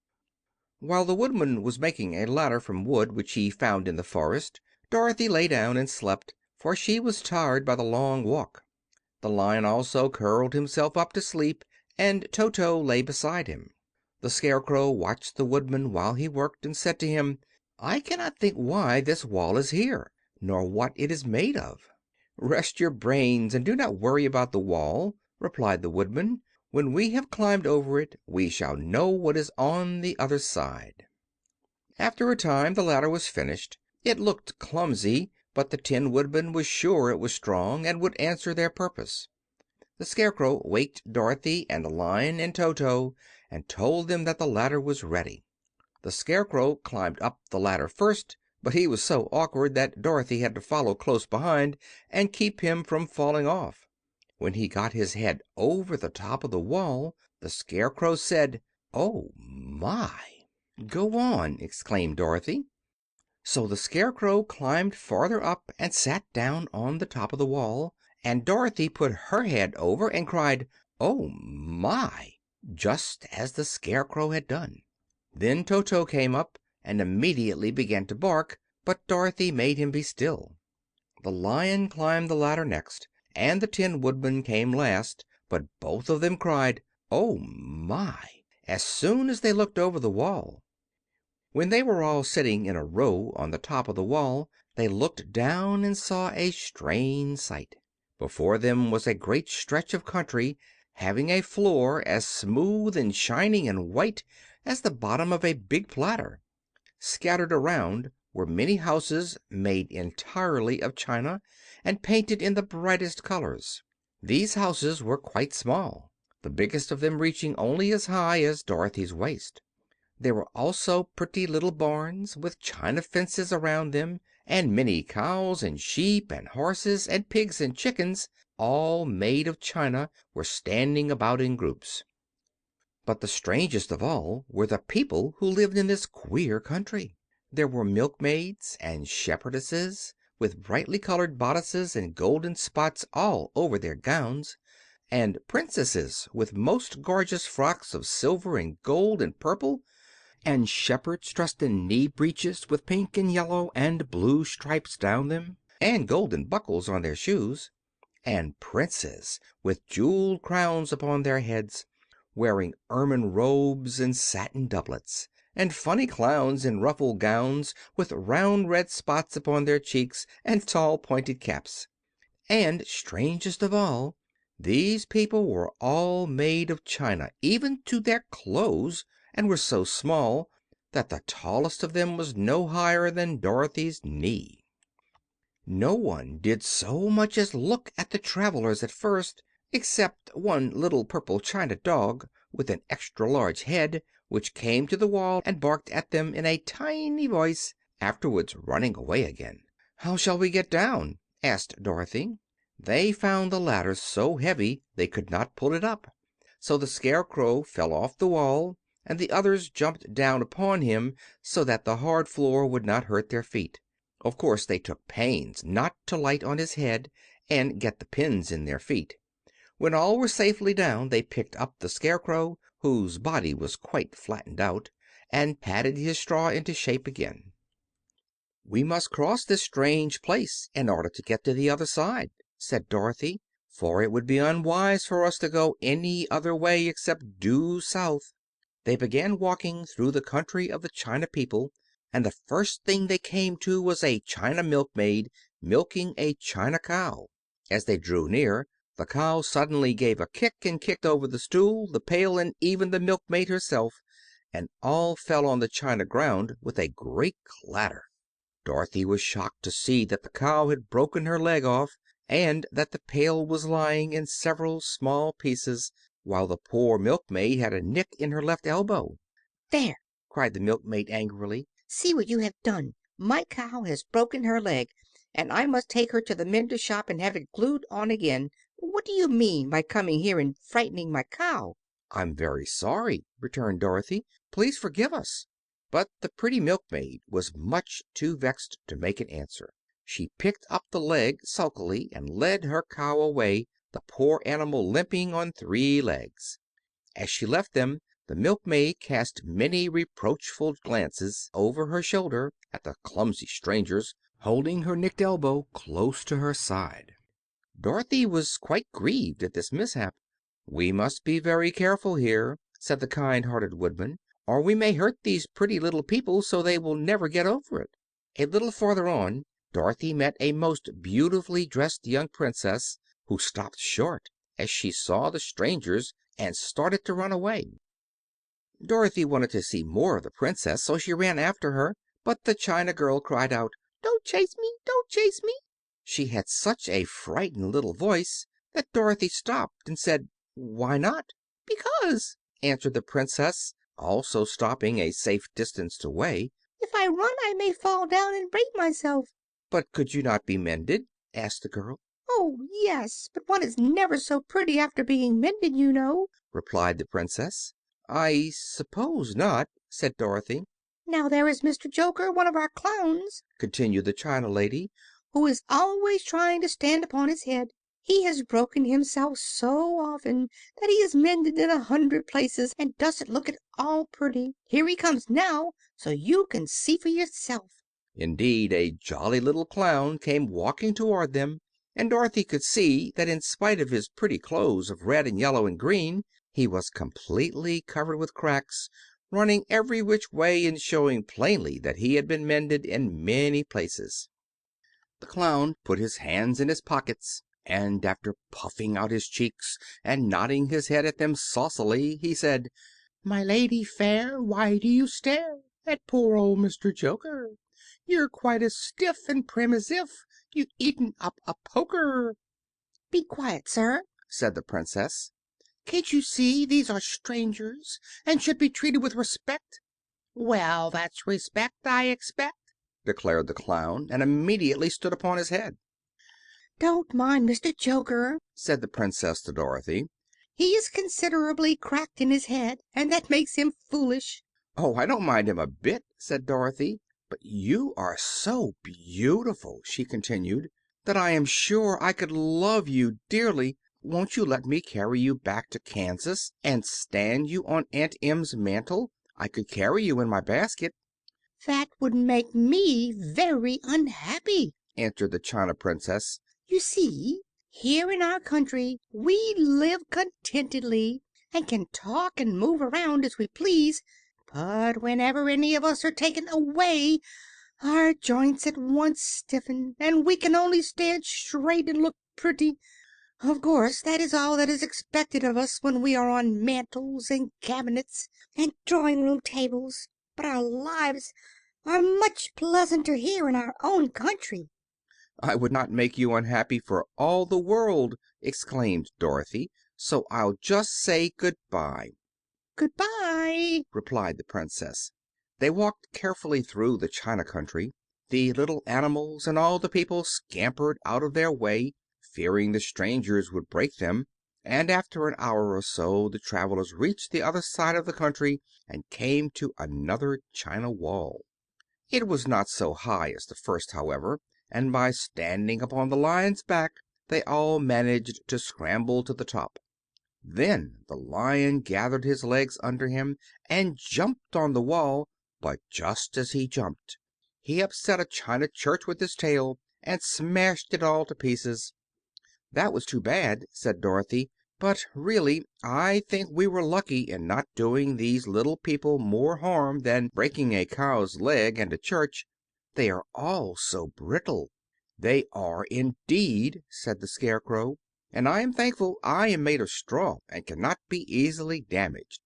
While the Woodman was making a ladder from wood which he found in the forest, Dorothy lay down and slept, for she was tired by the long walk. The Lion also curled himself up to sleep, and Toto lay beside him. The Scarecrow watched the Woodman while he worked, and said to him, "I cannot think why this wall is here, nor what it is made of." "Rest your brains and do not worry about the wall," replied the Woodman. "When we have climbed over it we shall know what is on the other side." After a time the ladder was finished. It looked clumsy, but the Tin Woodman was sure it was strong and would answer their purpose. The Scarecrow waked Dorothy and the Lion and Toto and told them that the ladder was ready. The Scarecrow climbed up the ladder first, but he was so awkward that Dorothy had to follow close behind and keep him from falling off. When he got his head over the top of the wall, the Scarecrow said, "Oh, my!" "Go on!" exclaimed Dorothy. So the Scarecrow climbed farther up and sat down on the top of the wall, and Dorothy put her head over and cried, "Oh, my!" just as the Scarecrow had done. Then Toto came up, and immediately began to bark, but Dorothy made him be still. The Lion climbed the ladder next, and the Tin Woodman came last, but both of them cried, "Oh, my!" as soon as they looked over the wall. When they were all sitting in a row on the top of the wall, they looked down and saw a strange sight. Before them was a great stretch of country, having a floor as smooth and shining and white as the bottom of a big platter. Scattered around were many houses made entirely of china and painted in the brightest colors. These houses were quite small, the biggest of them reaching only as high as Dorothy's waist. There were also pretty little barns, with china fences around them, and many cows and sheep and horses and pigs and chickens, all made of china, were standing about in groups. But the strangest of all were the people who lived in this queer country. There were milkmaids and shepherdesses, with brightly colored bodices and golden spots all over their gowns, and princesses with most gorgeous frocks of silver and gold and purple, and shepherds dressed in knee breeches with pink and yellow and blue stripes down them, and golden buckles on their shoes, and princes with jeweled crowns upon their heads, wearing ermine robes and satin doublets, and funny clowns in ruffled gowns with round red spots upon their cheeks and tall pointed caps. And, strangest of all, these people were all made of china, even to their clothes, and were so small that the tallest of them was no higher than Dorothy's knee. No one did so much as look at the travelers at first, except one little purple china dog with an extra large head, which came to the wall and barked at them in a tiny voice, afterwards running away again. "How shall we get down?" asked Dorothy. They found the ladder so heavy they could not pull it up, so the Scarecrow fell off the wall, and the others jumped down upon him so that the hard floor would not hurt their feet. Of course they took pains not to light on his head and get the pins in their feet. When all were safely down they picked up the Scarecrow, whose body was quite flattened out, and patted his straw into shape again. "We must cross this strange place in order to get to the other side," said Dorothy, "for it would be unwise for us to go any other way except due south." They began walking through the country of the china people, and the first thing they came to was a china milkmaid milking a china cow. As they drew near, the cow suddenly gave a kick and kicked over the stool, the pail, and even the milkmaid herself, and all fell on the china ground with a great clatter. Dorothy was shocked to see that the cow had broken her leg off, and that the pail was lying in several small pieces, while the poor milkmaid had a nick in her left elbow. "There!" cried the milkmaid angrily. "See what you have done. My cow has broken her leg, and I must take her to the mender shop and have it glued on again. What do you mean by coming here and frightening my cow?" "I'm very sorry," returned Dorothy. "Please forgive us." But the pretty milkmaid was much too vexed to make an answer. She picked up the leg sulkily and led her cow away, the poor animal limping on 3 legs. As she left them, the milkmaid cast many reproachful glances over her shoulder at the clumsy strangers, holding her nicked elbow close to her side. Dorothy was quite grieved at this mishap. "We must be very careful here," said the kind-hearted Woodman, "or we may hurt these pretty little people so they will never get over it." A little farther on Dorothy met a most beautifully dressed young Princess, who stopped short as she saw the strangers and started to run away. Dorothy wanted to see more of the Princess, so she ran after her, but the china girl cried out, "Don't chase me! Don't chase me!" She had such a frightened little voice that Dorothy stopped and said, "Why not?" "Because," answered the Princess, also stopping a safe distance away, "if I run I may fall down and break myself." "But could you not be mended?" asked the girl. "Oh, yes, but one is never so pretty after being mended, you know," replied the Princess. "I suppose not," said Dorothy. "Now there is Mr. Joker, one of our clowns," continued the china lady, "who is always trying to stand upon his head. He has broken himself so often that he is mended in 100 places and doesn't look at all pretty. Here he comes now, so you can see for yourself." Indeed, a jolly little clown came walking toward them, and Dorothy could see that in spite of his pretty clothes of red and yellow and green, he was completely covered with cracks, running every which way and showing plainly that he had been mended in many places. The clown put his hands in his pockets, and after puffing out his cheeks and nodding his head at them saucily, he said, "My lady fair, why do you stare at poor old Mr. Joker? You're quite as stiff and prim as if you'd eaten up a poker." "Be quiet, sir," said the Princess. "Can't you see these are strangers and should be treated with respect?" "Well, that's respect, I expect," declared the clown, and immediately stood upon his head. "Don't mind Mr. Joker," said the Princess to Dorothy. "He is considerably cracked in his head, and that makes him foolish." "Oh, I don't mind him a bit," said Dorothy. "But you are so beautiful," she continued, "that I am sure I could love you dearly. Won't you let me carry you back to Kansas and stand you on Aunt Em's mantel? I could carry you in my basket." "That would make me very unhappy," answered the China Princess. "You see, here in our country we live contentedly and can talk and move around as we please, but whenever any of us are taken away our joints at once stiffen and we can only stand straight and look pretty. Of course, that is all that is expected of us when we are on mantels and cabinets and drawing room tables, but our lives are much pleasanter here in our own country." "I would not make you unhappy for all the world," exclaimed Dorothy, "so I'll just say good bye." "Good bye," replied the Princess. They walked carefully through the China country. The little animals and all the people scampered out of their way, fearing the strangers would break them, and after an hour or so the travelers reached the other side of the country and came to another China wall. It was not so high as the first, however, and by standing upon the Lion's back they all managed to scramble to the top. Then the Lion gathered his legs under him and jumped on the wall, but just as he jumped he upset a china church with his tail and smashed it all to pieces. "That was too bad," said Dorothy, "but really I think we were lucky in not doing these little people more harm than breaking a cow's leg and a church. They are all so brittle." "They are, indeed," said the Scarecrow, "and I am thankful I am made of straw and cannot be easily damaged.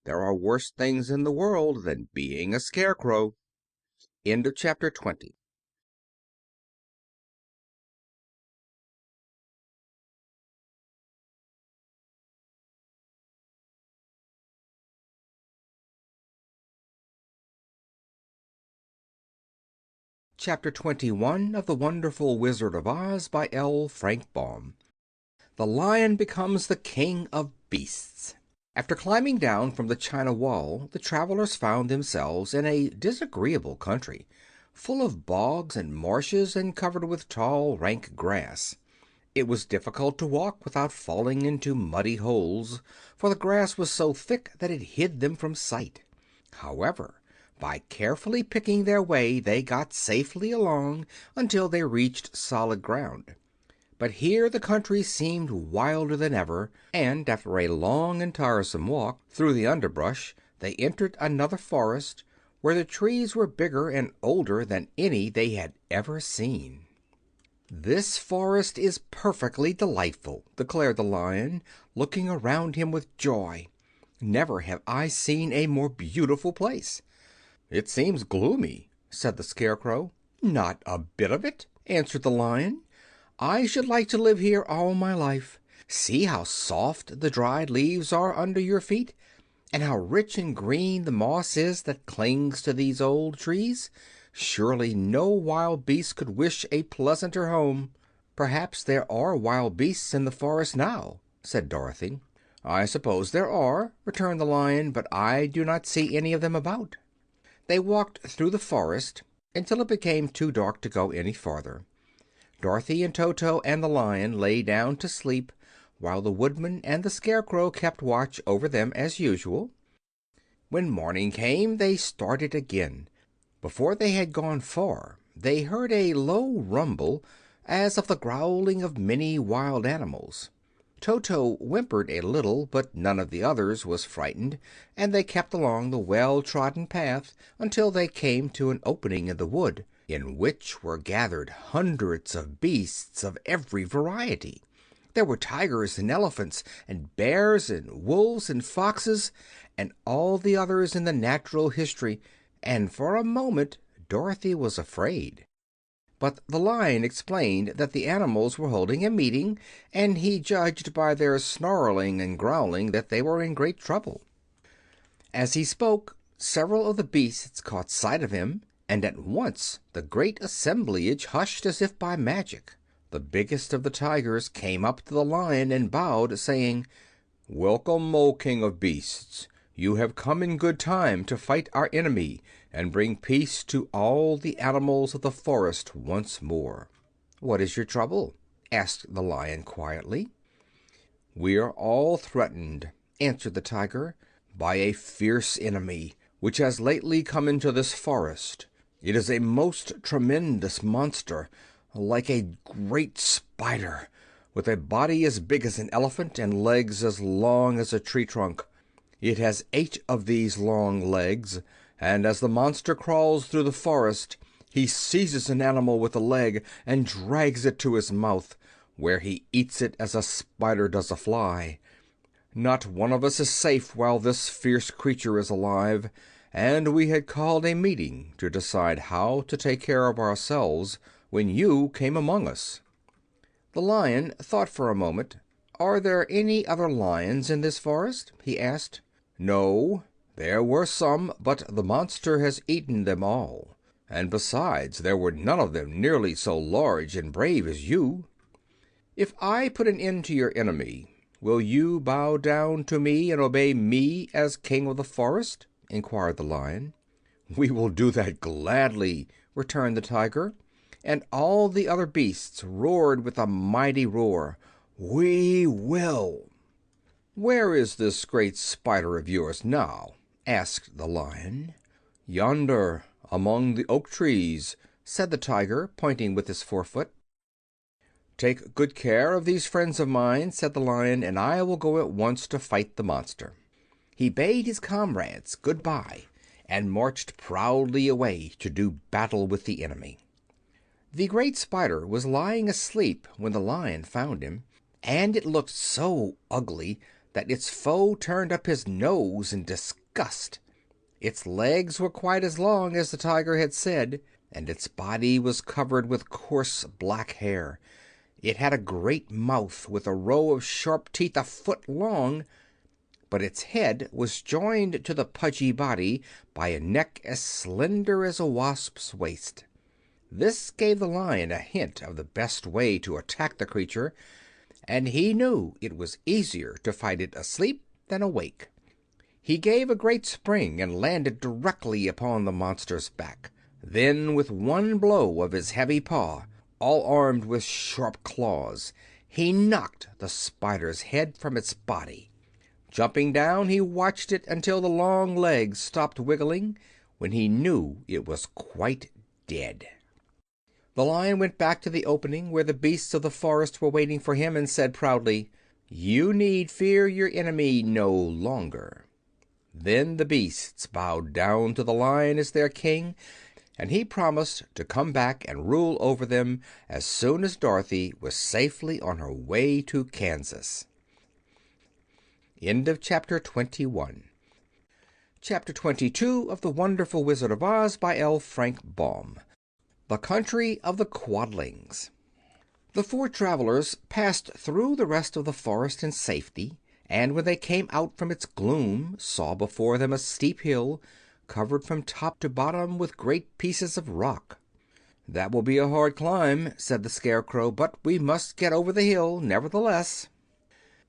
There are worse things in the world than being a scarecrow." End of chapter 20. Chapter 21 of The Wonderful Wizard of Oz by L. Frank Baum. The Lion becomes the King of Beasts. After climbing down from the China Wall, the travelers found themselves in a disagreeable country, full of bogs and marshes and covered with tall, rank grass. It was difficult to walk without falling into muddy holes, for the grass was so thick that it hid them from sight. However, by carefully picking their way they got safely along until they reached solid ground. But here the country seemed wilder than ever, and after a long and tiresome walk through the underbrush they entered another forest, where the trees were bigger and older than any they had ever seen. "This forest is perfectly delightful," declared the Lion, looking around him with joy. "Never have I seen a more beautiful place." "It seems gloomy," said the Scarecrow. "Not a bit of it," answered the Lion. "I should like to live here all my life. See how soft the dried leaves are under your feet, and how rich and green the moss is that clings to these old trees. Surely no wild beast could wish a pleasanter home." "Perhaps there are wild beasts in the forest now," said Dorothy. "I suppose there are," returned the Lion, "but I do not see any of them about." They walked through the forest until it became too dark to go any farther. Dorothy and Toto and the Lion lay down to sleep, while the Woodman and the Scarecrow kept watch over them as usual. When morning came, they started again. Before they had gone far, they heard a low rumble, as of the growling of many wild animals. Toto whimpered a little, but none of the others was frightened, and they kept along the well-trodden path until they came to an opening in the wood, in which were gathered hundreds of beasts of every variety. There were tigers and elephants and bears and wolves and foxes and all the others in the natural history, and for a moment Dorothy was afraid. But the Lion explained that the animals were holding a meeting, and he judged by their snarling and growling that they were in great trouble. As he spoke, several of the beasts caught sight of him, and at once the great assemblage hushed as if by magic. The biggest of the tigers came up to the Lion and bowed, saying, "Welcome, O King of Beasts. You have come in good time to fight our enemy and bring peace to all the animals of the forest once more." "What is your trouble?" asked the Lion quietly. "We are all threatened," answered the tiger, "by a fierce enemy which has lately come into this forest. It is a most tremendous monster, like a great spider, with a body as big as an elephant and legs as long as a tree trunk. It has 8 of these long legs, and as the monster crawls through the forest, he seizes an animal with a leg and drags it to his mouth, where he eats it as a spider does a fly. Not one of us is safe while this fierce creature is alive, and we had called a meeting to decide how to take care of ourselves when you came among us." The Lion thought for a moment. "Are there any other lions in this forest?" he asked. "No. There were some, but the monster has eaten them all. And besides, there were none of them nearly so large and brave as you." "If I put an end to your enemy, will you bow down to me and obey me as King of the Forest?" inquired the Lion. "We will do that gladly," returned the tiger, and all the other beasts roared with a mighty roar. "We will!" "Where is this great spider of yours now?" asked the Lion. "Yonder, among the oak trees," said the tiger, pointing with his forefoot. "Take good care of these friends of mine," said the Lion, "and I will go at once to fight the monster." He bade his comrades good-bye and marched proudly away to do battle with the enemy. The great spider was lying asleep when the Lion found him, and it looked so ugly that its foe turned up his nose in disgust. Its legs were quite as long as the tiger had said, and its body was covered with coarse black hair. It had a great mouth with a row of sharp teeth a foot long, but its head was joined to the pudgy body by a neck as slender as a wasp's waist. This gave the Lion a hint of the best way to attack the creature, and he knew it was easier to fight it asleep than awake. He gave a great spring and landed directly upon the monster's back. Then, with one blow of his heavy paw, all armed with sharp claws, he knocked the spider's head from its body. Jumping down, he watched it until the long legs stopped wiggling, when he knew it was quite dead. The Lion went back to the opening where the beasts of the forest were waiting for him, and said proudly, "You need fear your enemy no longer." Then the beasts bowed down to the Lion as their king, and he promised to come back and rule over them as soon as Dorothy was safely on her way to Kansas. End of Chapter 21. Chapter 22 of The Wonderful Wizard of Oz by L. Frank Baum. The Country of the Quadlings. The 4 travelers passed through the rest of the forest in safety, and when they came out from its gloom saw before them a steep hill, covered from top to bottom with great pieces of rock. "That will be a hard climb," said the Scarecrow, "but we must get over the hill, nevertheless."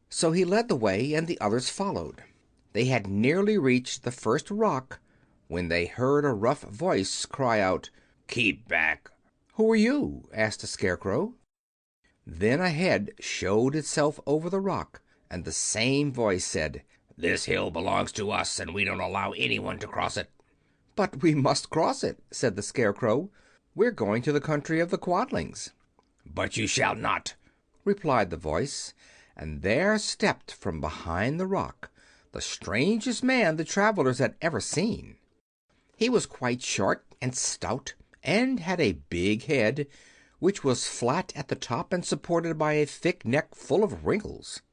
So he led the way, and the others followed. They had nearly reached the first rock when they heard a rough voice cry out, "Keep back!" "Who are you?" asked the Scarecrow. Then a head showed itself over the rock, and the same voice said, "This hill belongs to us, and we don't allow anyone to cross it." "But we must cross it," said the Scarecrow. "We're going to the country of the Quadlings." "But you shall not," replied the voice, and there stepped from behind the rock the strangest man the travelers had ever seen. He was quite short and stout, and had a big head, which was flat at the top and supported by a thick neck full of wrinkles.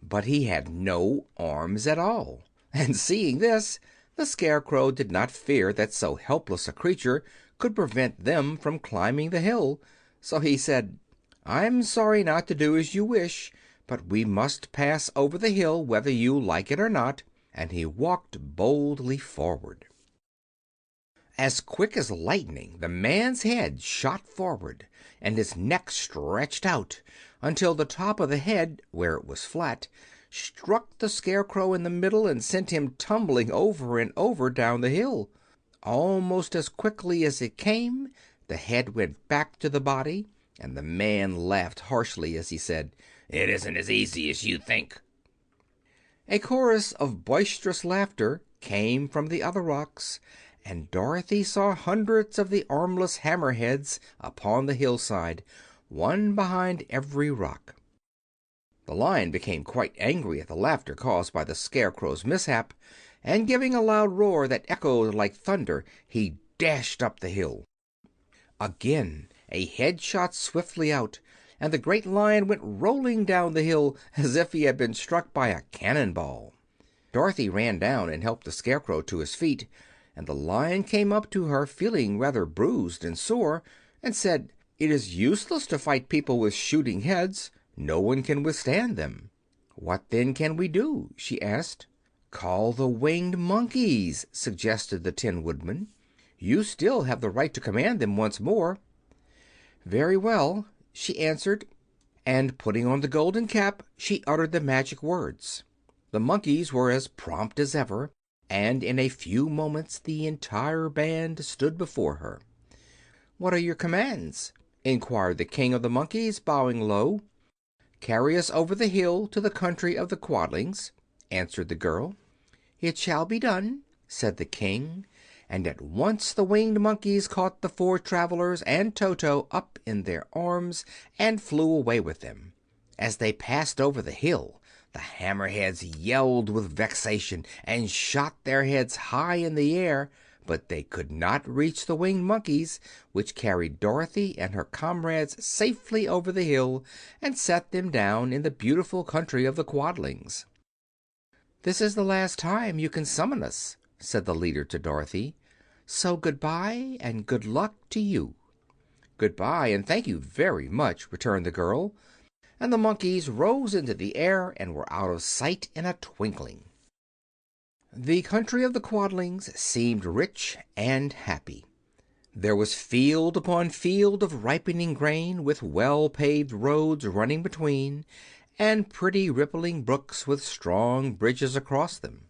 But he had no arms at all, and seeing this, the Scarecrow did not fear that so helpless a creature could prevent them from climbing the hill. So he said, "I'm sorry not to do as you wish, but we must pass over the hill whether you like it or not," and he walked boldly forward. As quick as lightning the man's head shot forward, and his neck stretched out until the top of the head, where it was flat, struck the Scarecrow in the middle and sent him tumbling over and over down the hill. Almost as quickly as it came, the head went back to the body, and the man laughed harshly as he said, "It isn't as easy as you think." A chorus of boisterous laughter came from the other rocks, and Dorothy saw hundreds of the armless hammerheads upon the hillside, one behind every rock. The Lion became quite angry at the laughter caused by the Scarecrow's mishap, and giving a loud roar that echoed like thunder, he dashed up the hill. Again a head shot swiftly out, and the great Lion went rolling down the hill as if he had been struck by a cannon-ball. Dorothy ran down and helped the Scarecrow to his feet, and the Lion came up to her feeling rather bruised and sore, and said, "It is useless to fight people with shooting heads. No one can withstand them." "What then can we do?" she asked. "Call the Winged Monkeys," suggested the Tin Woodman. "You still have the right to command them once more." "Very well," she answered, and putting on the golden cap she uttered the magic words. The monkeys were as prompt as ever, and in a few moments the entire band stood before her. "What are your commands?" inquired the King of the Monkeys, bowing low. "Carry us over the hill to the country of the Quadlings," answered the girl. "It shall be done," said the King, and at once the Winged Monkeys caught the four travelers and Toto up in their arms and flew away with them. As they passed over the hill, the hammerheads yelled with vexation and shot their heads high in the air, but they could not reach the Winged Monkeys, which carried Dorothy and her comrades safely over the hill and set them down in the beautiful country of the Quadlings. "This is the last time you can summon us," said the leader to Dorothy. "So goodbye, and good luck to you." "Goodbye, and thank you very much," returned the girl, and the monkeys rose into the air and were out of sight in a twinkling. The country of the Quadlings seemed rich and happy. There was field upon field of ripening grain, with well-paved roads running between, and pretty rippling brooks with strong bridges across them.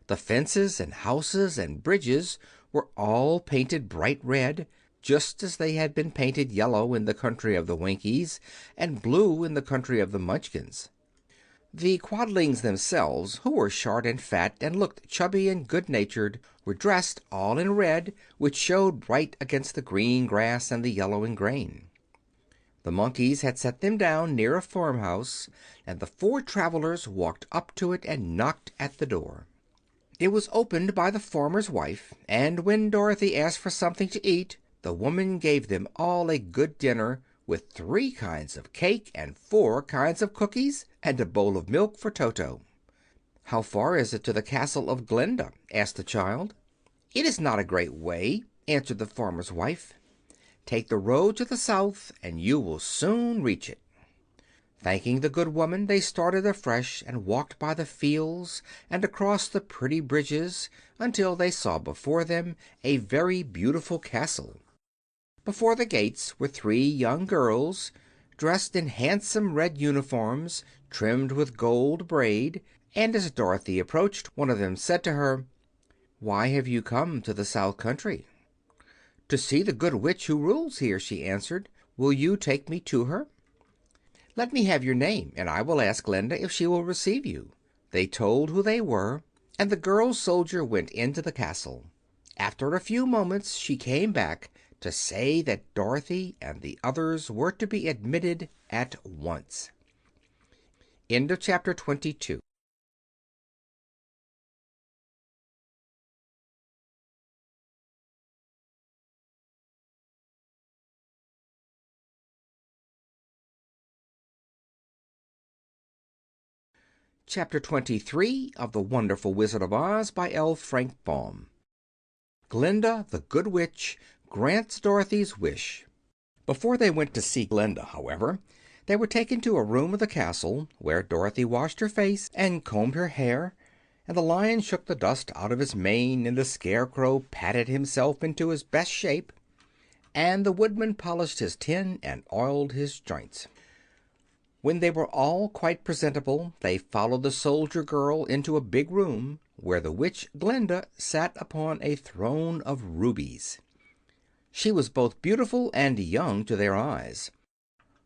The fences and houses and bridges were all painted bright red, just as they had been painted yellow in the country of the Winkies and blue in the country of the Munchkins. The Quadlings themselves, who were short and fat and looked chubby and good-natured, were dressed all in red, which showed bright against the green grass and the yellowing grain. The monkeys had set them down near a farmhouse, and the four travelers walked up to it and knocked at the door. It was opened by the farmer's wife, and when Dorothy asked for something to eat, the woman gave them all a good dinner, with 3 kinds of cake and 4 kinds of cookies, and a bowl of milk for Toto. "How far is it to the castle of Glinda?" asked the child. "It is not a great way," answered the farmer's wife. "Take the road to the south, and you will soon reach it." Thanking the good woman, they started afresh and walked by the fields and across the pretty bridges until they saw before them a very beautiful castle. Before the gates were 3 young girls, dressed in handsome red uniforms trimmed with gold braid, and as Dorothy approached, one of them said to her, "Why have you come to the South Country?" "To see the good witch who rules here," she answered. "Will you take me to her?" Let me have your name, and I will ask Glinda if she will receive you." They told who they were, and the girl soldier went into the castle. After a few moments she came back to say that Dorothy and the others were to be admitted at once. End of chapter 22. Chapter 23 of The Wonderful Wizard of Oz by L. Frank Baum. Glinda the Good Witch grants Dorothy's wish. Before they went to see Glinda, however, they were taken to a room of the castle, where Dorothy washed her face and combed her hair, and the Lion shook the dust out of his mane, and the Scarecrow patted himself into his best shape, and the Woodman polished his tin and oiled his joints. When they were all quite presentable, they followed the soldier girl into a big room, where the witch Glinda sat upon a throne of rubies. She was both beautiful and young to their eyes.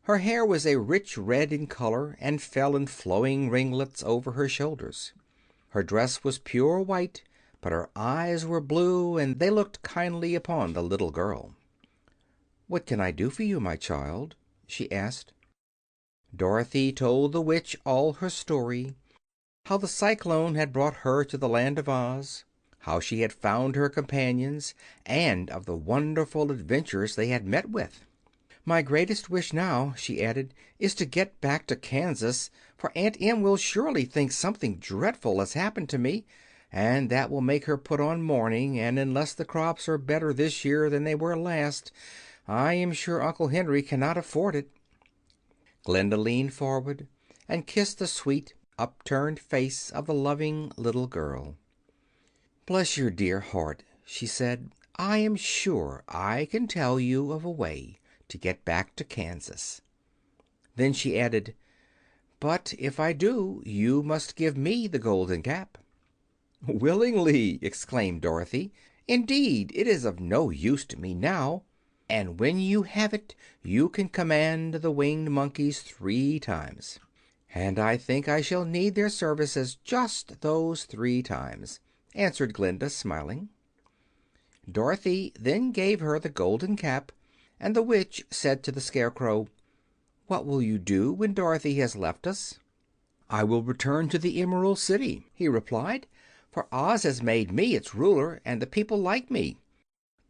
Her hair was a rich red in color, and fell in flowing ringlets over her shoulders. Her dress was pure white, but her eyes were blue, and they looked kindly upon the little girl. "What can I do for you, my child?" she asked. Dorothy told the witch all her story: how the cyclone had brought her to the land of Oz, how she had found her companions, and of the wonderful adventures they had met with. "My greatest wish now," she added, "is to get back to Kansas, for Aunt Em will surely think something dreadful has happened to me, and that will make her put on mourning, and unless the crops are better this year than they were last, I am sure Uncle Henry cannot afford it." Glinda leaned forward and kissed the sweet, upturned face of the loving little girl. "Bless your dear heart," she said, "I am sure I can tell you of a way to get back to Kansas." Then she added, "But if I do, you must give me the golden cap." "Willingly!" exclaimed Dorothy. "Indeed, it is of no use to me now, and when you have it you can command the Winged Monkeys 3 times. And I think I shall need their services just those 3 times," answered Glinda, smiling. Dorothy then gave her the golden cap, and the witch said to the Scarecrow, "What will you do when Dorothy has left us?" "I will return to the Emerald City," he replied, "for Oz has made me its ruler, and the people like me.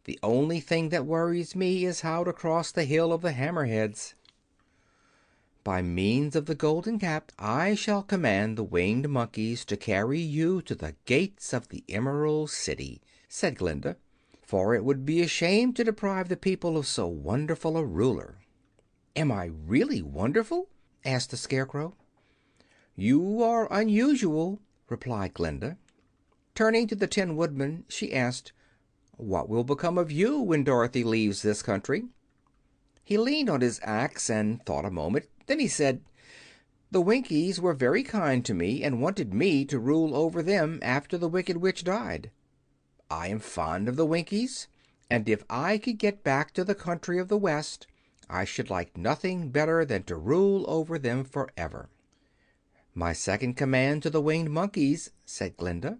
The only thing that worries me is how to cross the Hill of the Hammerheads." "By means of the golden cap I shall command the Winged Monkeys to carry you to the gates of the Emerald City," said Glinda, "for it would be a shame to deprive the people of so wonderful a ruler." "Am I really wonderful?" asked the Scarecrow. "You are unusual," replied Glinda. Turning to the Tin Woodman, she asked, "What will become of you when Dorothy leaves this country?" He leaned on his axe and thought a moment. Then he said, "The Winkies were very kind to me, and wanted me to rule over them after the Wicked Witch died. I am fond of the Winkies, and if I could get back to the country of the West I should like nothing better than to rule over them forever." "My second command to the Winged Monkeys," said Glinda,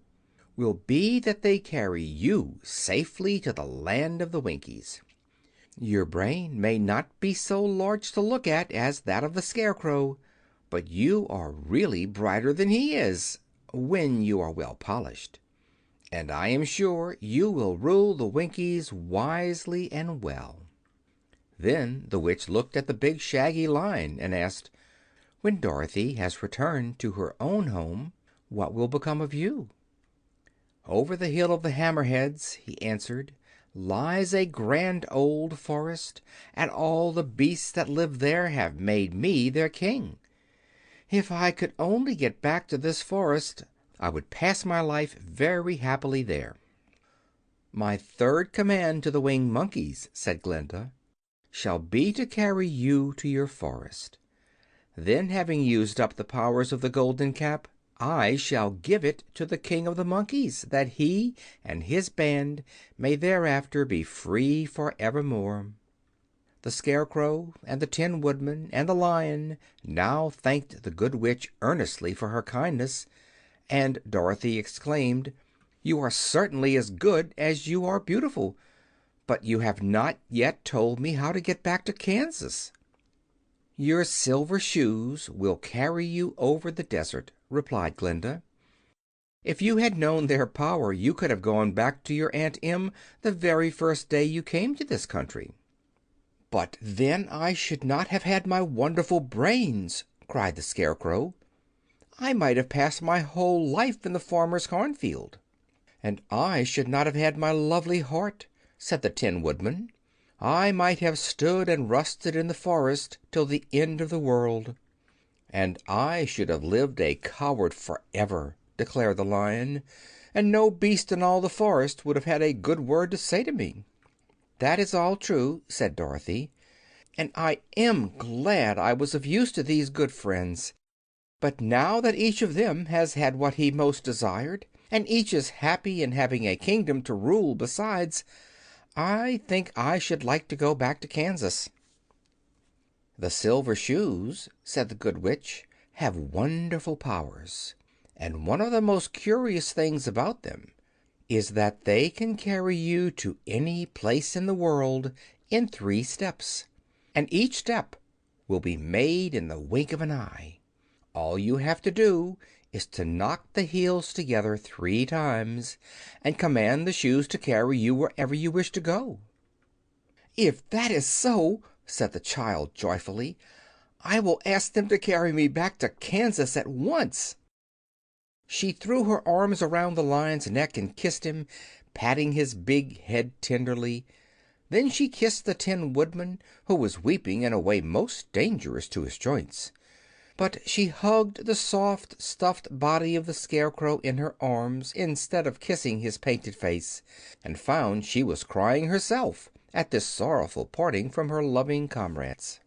"will be that they carry you safely to the land of the Winkies. Your brain may not be so large to look at as that of the Scarecrow, but you are really brighter than he is, when you are well polished. And I am sure you will rule the Winkies wisely and well." Then the witch looked at the big shaggy Lion and asked, "When Dorothy has returned to her own home, what will become of you?" "Over the Hill of the Hammerheads," he answered, "lies a grand old forest, and all the beasts that live there have made me their king. If I could only get back to this forest I would pass my life very happily there." "My third command to the Winged Monkeys," said Glinda, "shall be to carry you to your forest. Then, having used up the powers of the golden cap, I shall give it to the King of the Monkeys, that he and his band may thereafter be free for evermore." The Scarecrow and the Tin Woodman and the Lion now thanked the Good Witch earnestly for her kindness, and Dorothy exclaimed, "You are certainly as good as you are beautiful, but you have not yet told me how to get back to Kansas." "Your silver shoes will carry you over the desert," replied Glinda. "If you had known their power you could have gone back to your Aunt Em the very first day you came to this country." "But then I should not have had my wonderful brains!" cried the Scarecrow. "I might have passed my whole life in the farmer's cornfield." "And I should not have had my lovely heart," said the Tin Woodman. "I might have stood and rusted in the forest till the end of the world." "And I should have lived a coward forever," declared the Lion, "and no beast in all the forest would have had a good word to say to me." "That is all true," said Dorothy, "and I am glad I was of use to these good friends. But now that each of them has had what he most desired, and each is happy in having a kingdom to rule besides, I think I should like to go back to Kansas." "The Silver Shoes," said the Good Witch, "have wonderful powers, and one of the most curious things about them is that they can carry you to any place in the world in 3 steps, and each step will be made in the wink of an eye. All you have to do is to knock the heels together 3 times and command the shoes to carry you wherever you wish to go." "If that is so," said the child joyfully, "I will ask them to carry me back to Kansas at once." She threw her arms around the Lion's neck and kissed him, patting his big head tenderly. Then she kissed the Tin Woodman, who was weeping in a way most dangerous to his joints. But she hugged the soft, stuffed body of the Scarecrow in her arms instead of kissing his painted face, and found she was crying herself at this sorrowful parting from her loving comrades.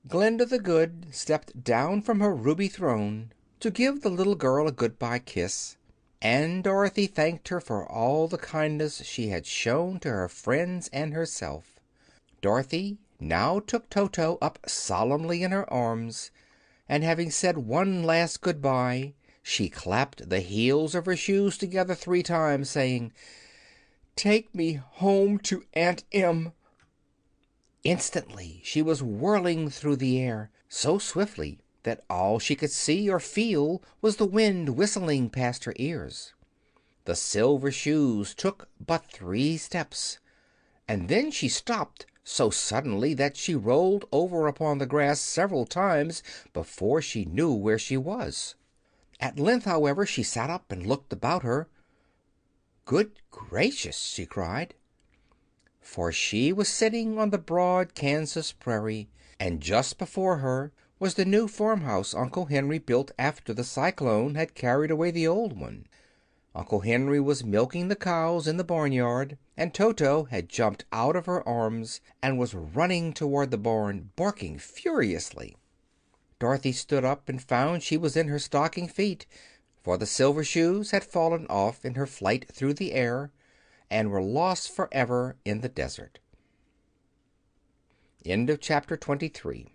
Glinda the Good stepped down from her ruby throne to give the little girl a good-bye kiss, and Dorothy thanked her for all the kindness she had shown to her friends and herself. Dorothy now took Toto up solemnly in her arms, and having said one last good-bye, she clapped the heels of her shoes together 3 times, saying, "Take me home to Aunt Em." Instantly she was whirling through the air, so swiftly that all she could see or feel was the wind whistling past her ears. The Silver Shoes took but 3 steps, and then she stopped so suddenly that she rolled over upon the grass several times before she knew where she was. At length, however, she sat up and looked about her. "Good gracious!" she cried. For she was sitting on the broad Kansas prairie, and just before her was the new farmhouse Uncle Henry built after the cyclone had carried away the old one. Uncle Henry was milking the cows in the barnyard, and Toto had jumped out of her arms and was running toward the barn, barking furiously. Dorothy stood up and found she was in her stocking feet, for the Silver Shoes had fallen off in her flight through the air and were lost forever in the desert. End of Chapter 23.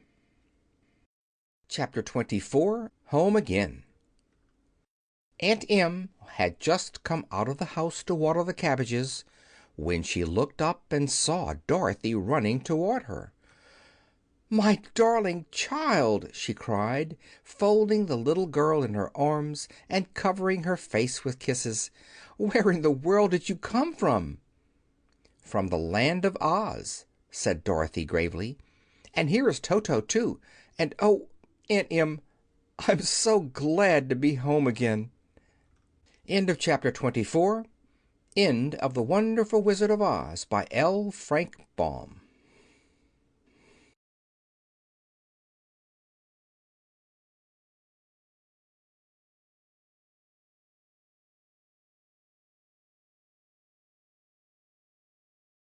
Chapter 24. Home Again. Aunt Em had just come out of the house to water the cabbages when she looked up and saw Dorothy running toward her. "My darling child!" she cried, folding the little girl in her arms and covering her face with kisses. "Where in the world did you come from?" "From the Land of Oz," said Dorothy gravely. "And here is Toto, too. And oh, Aunt Em, I'm so glad to be home again." End of Chapter 24. End of The Wonderful Wizard of Oz by L. Frank Baum.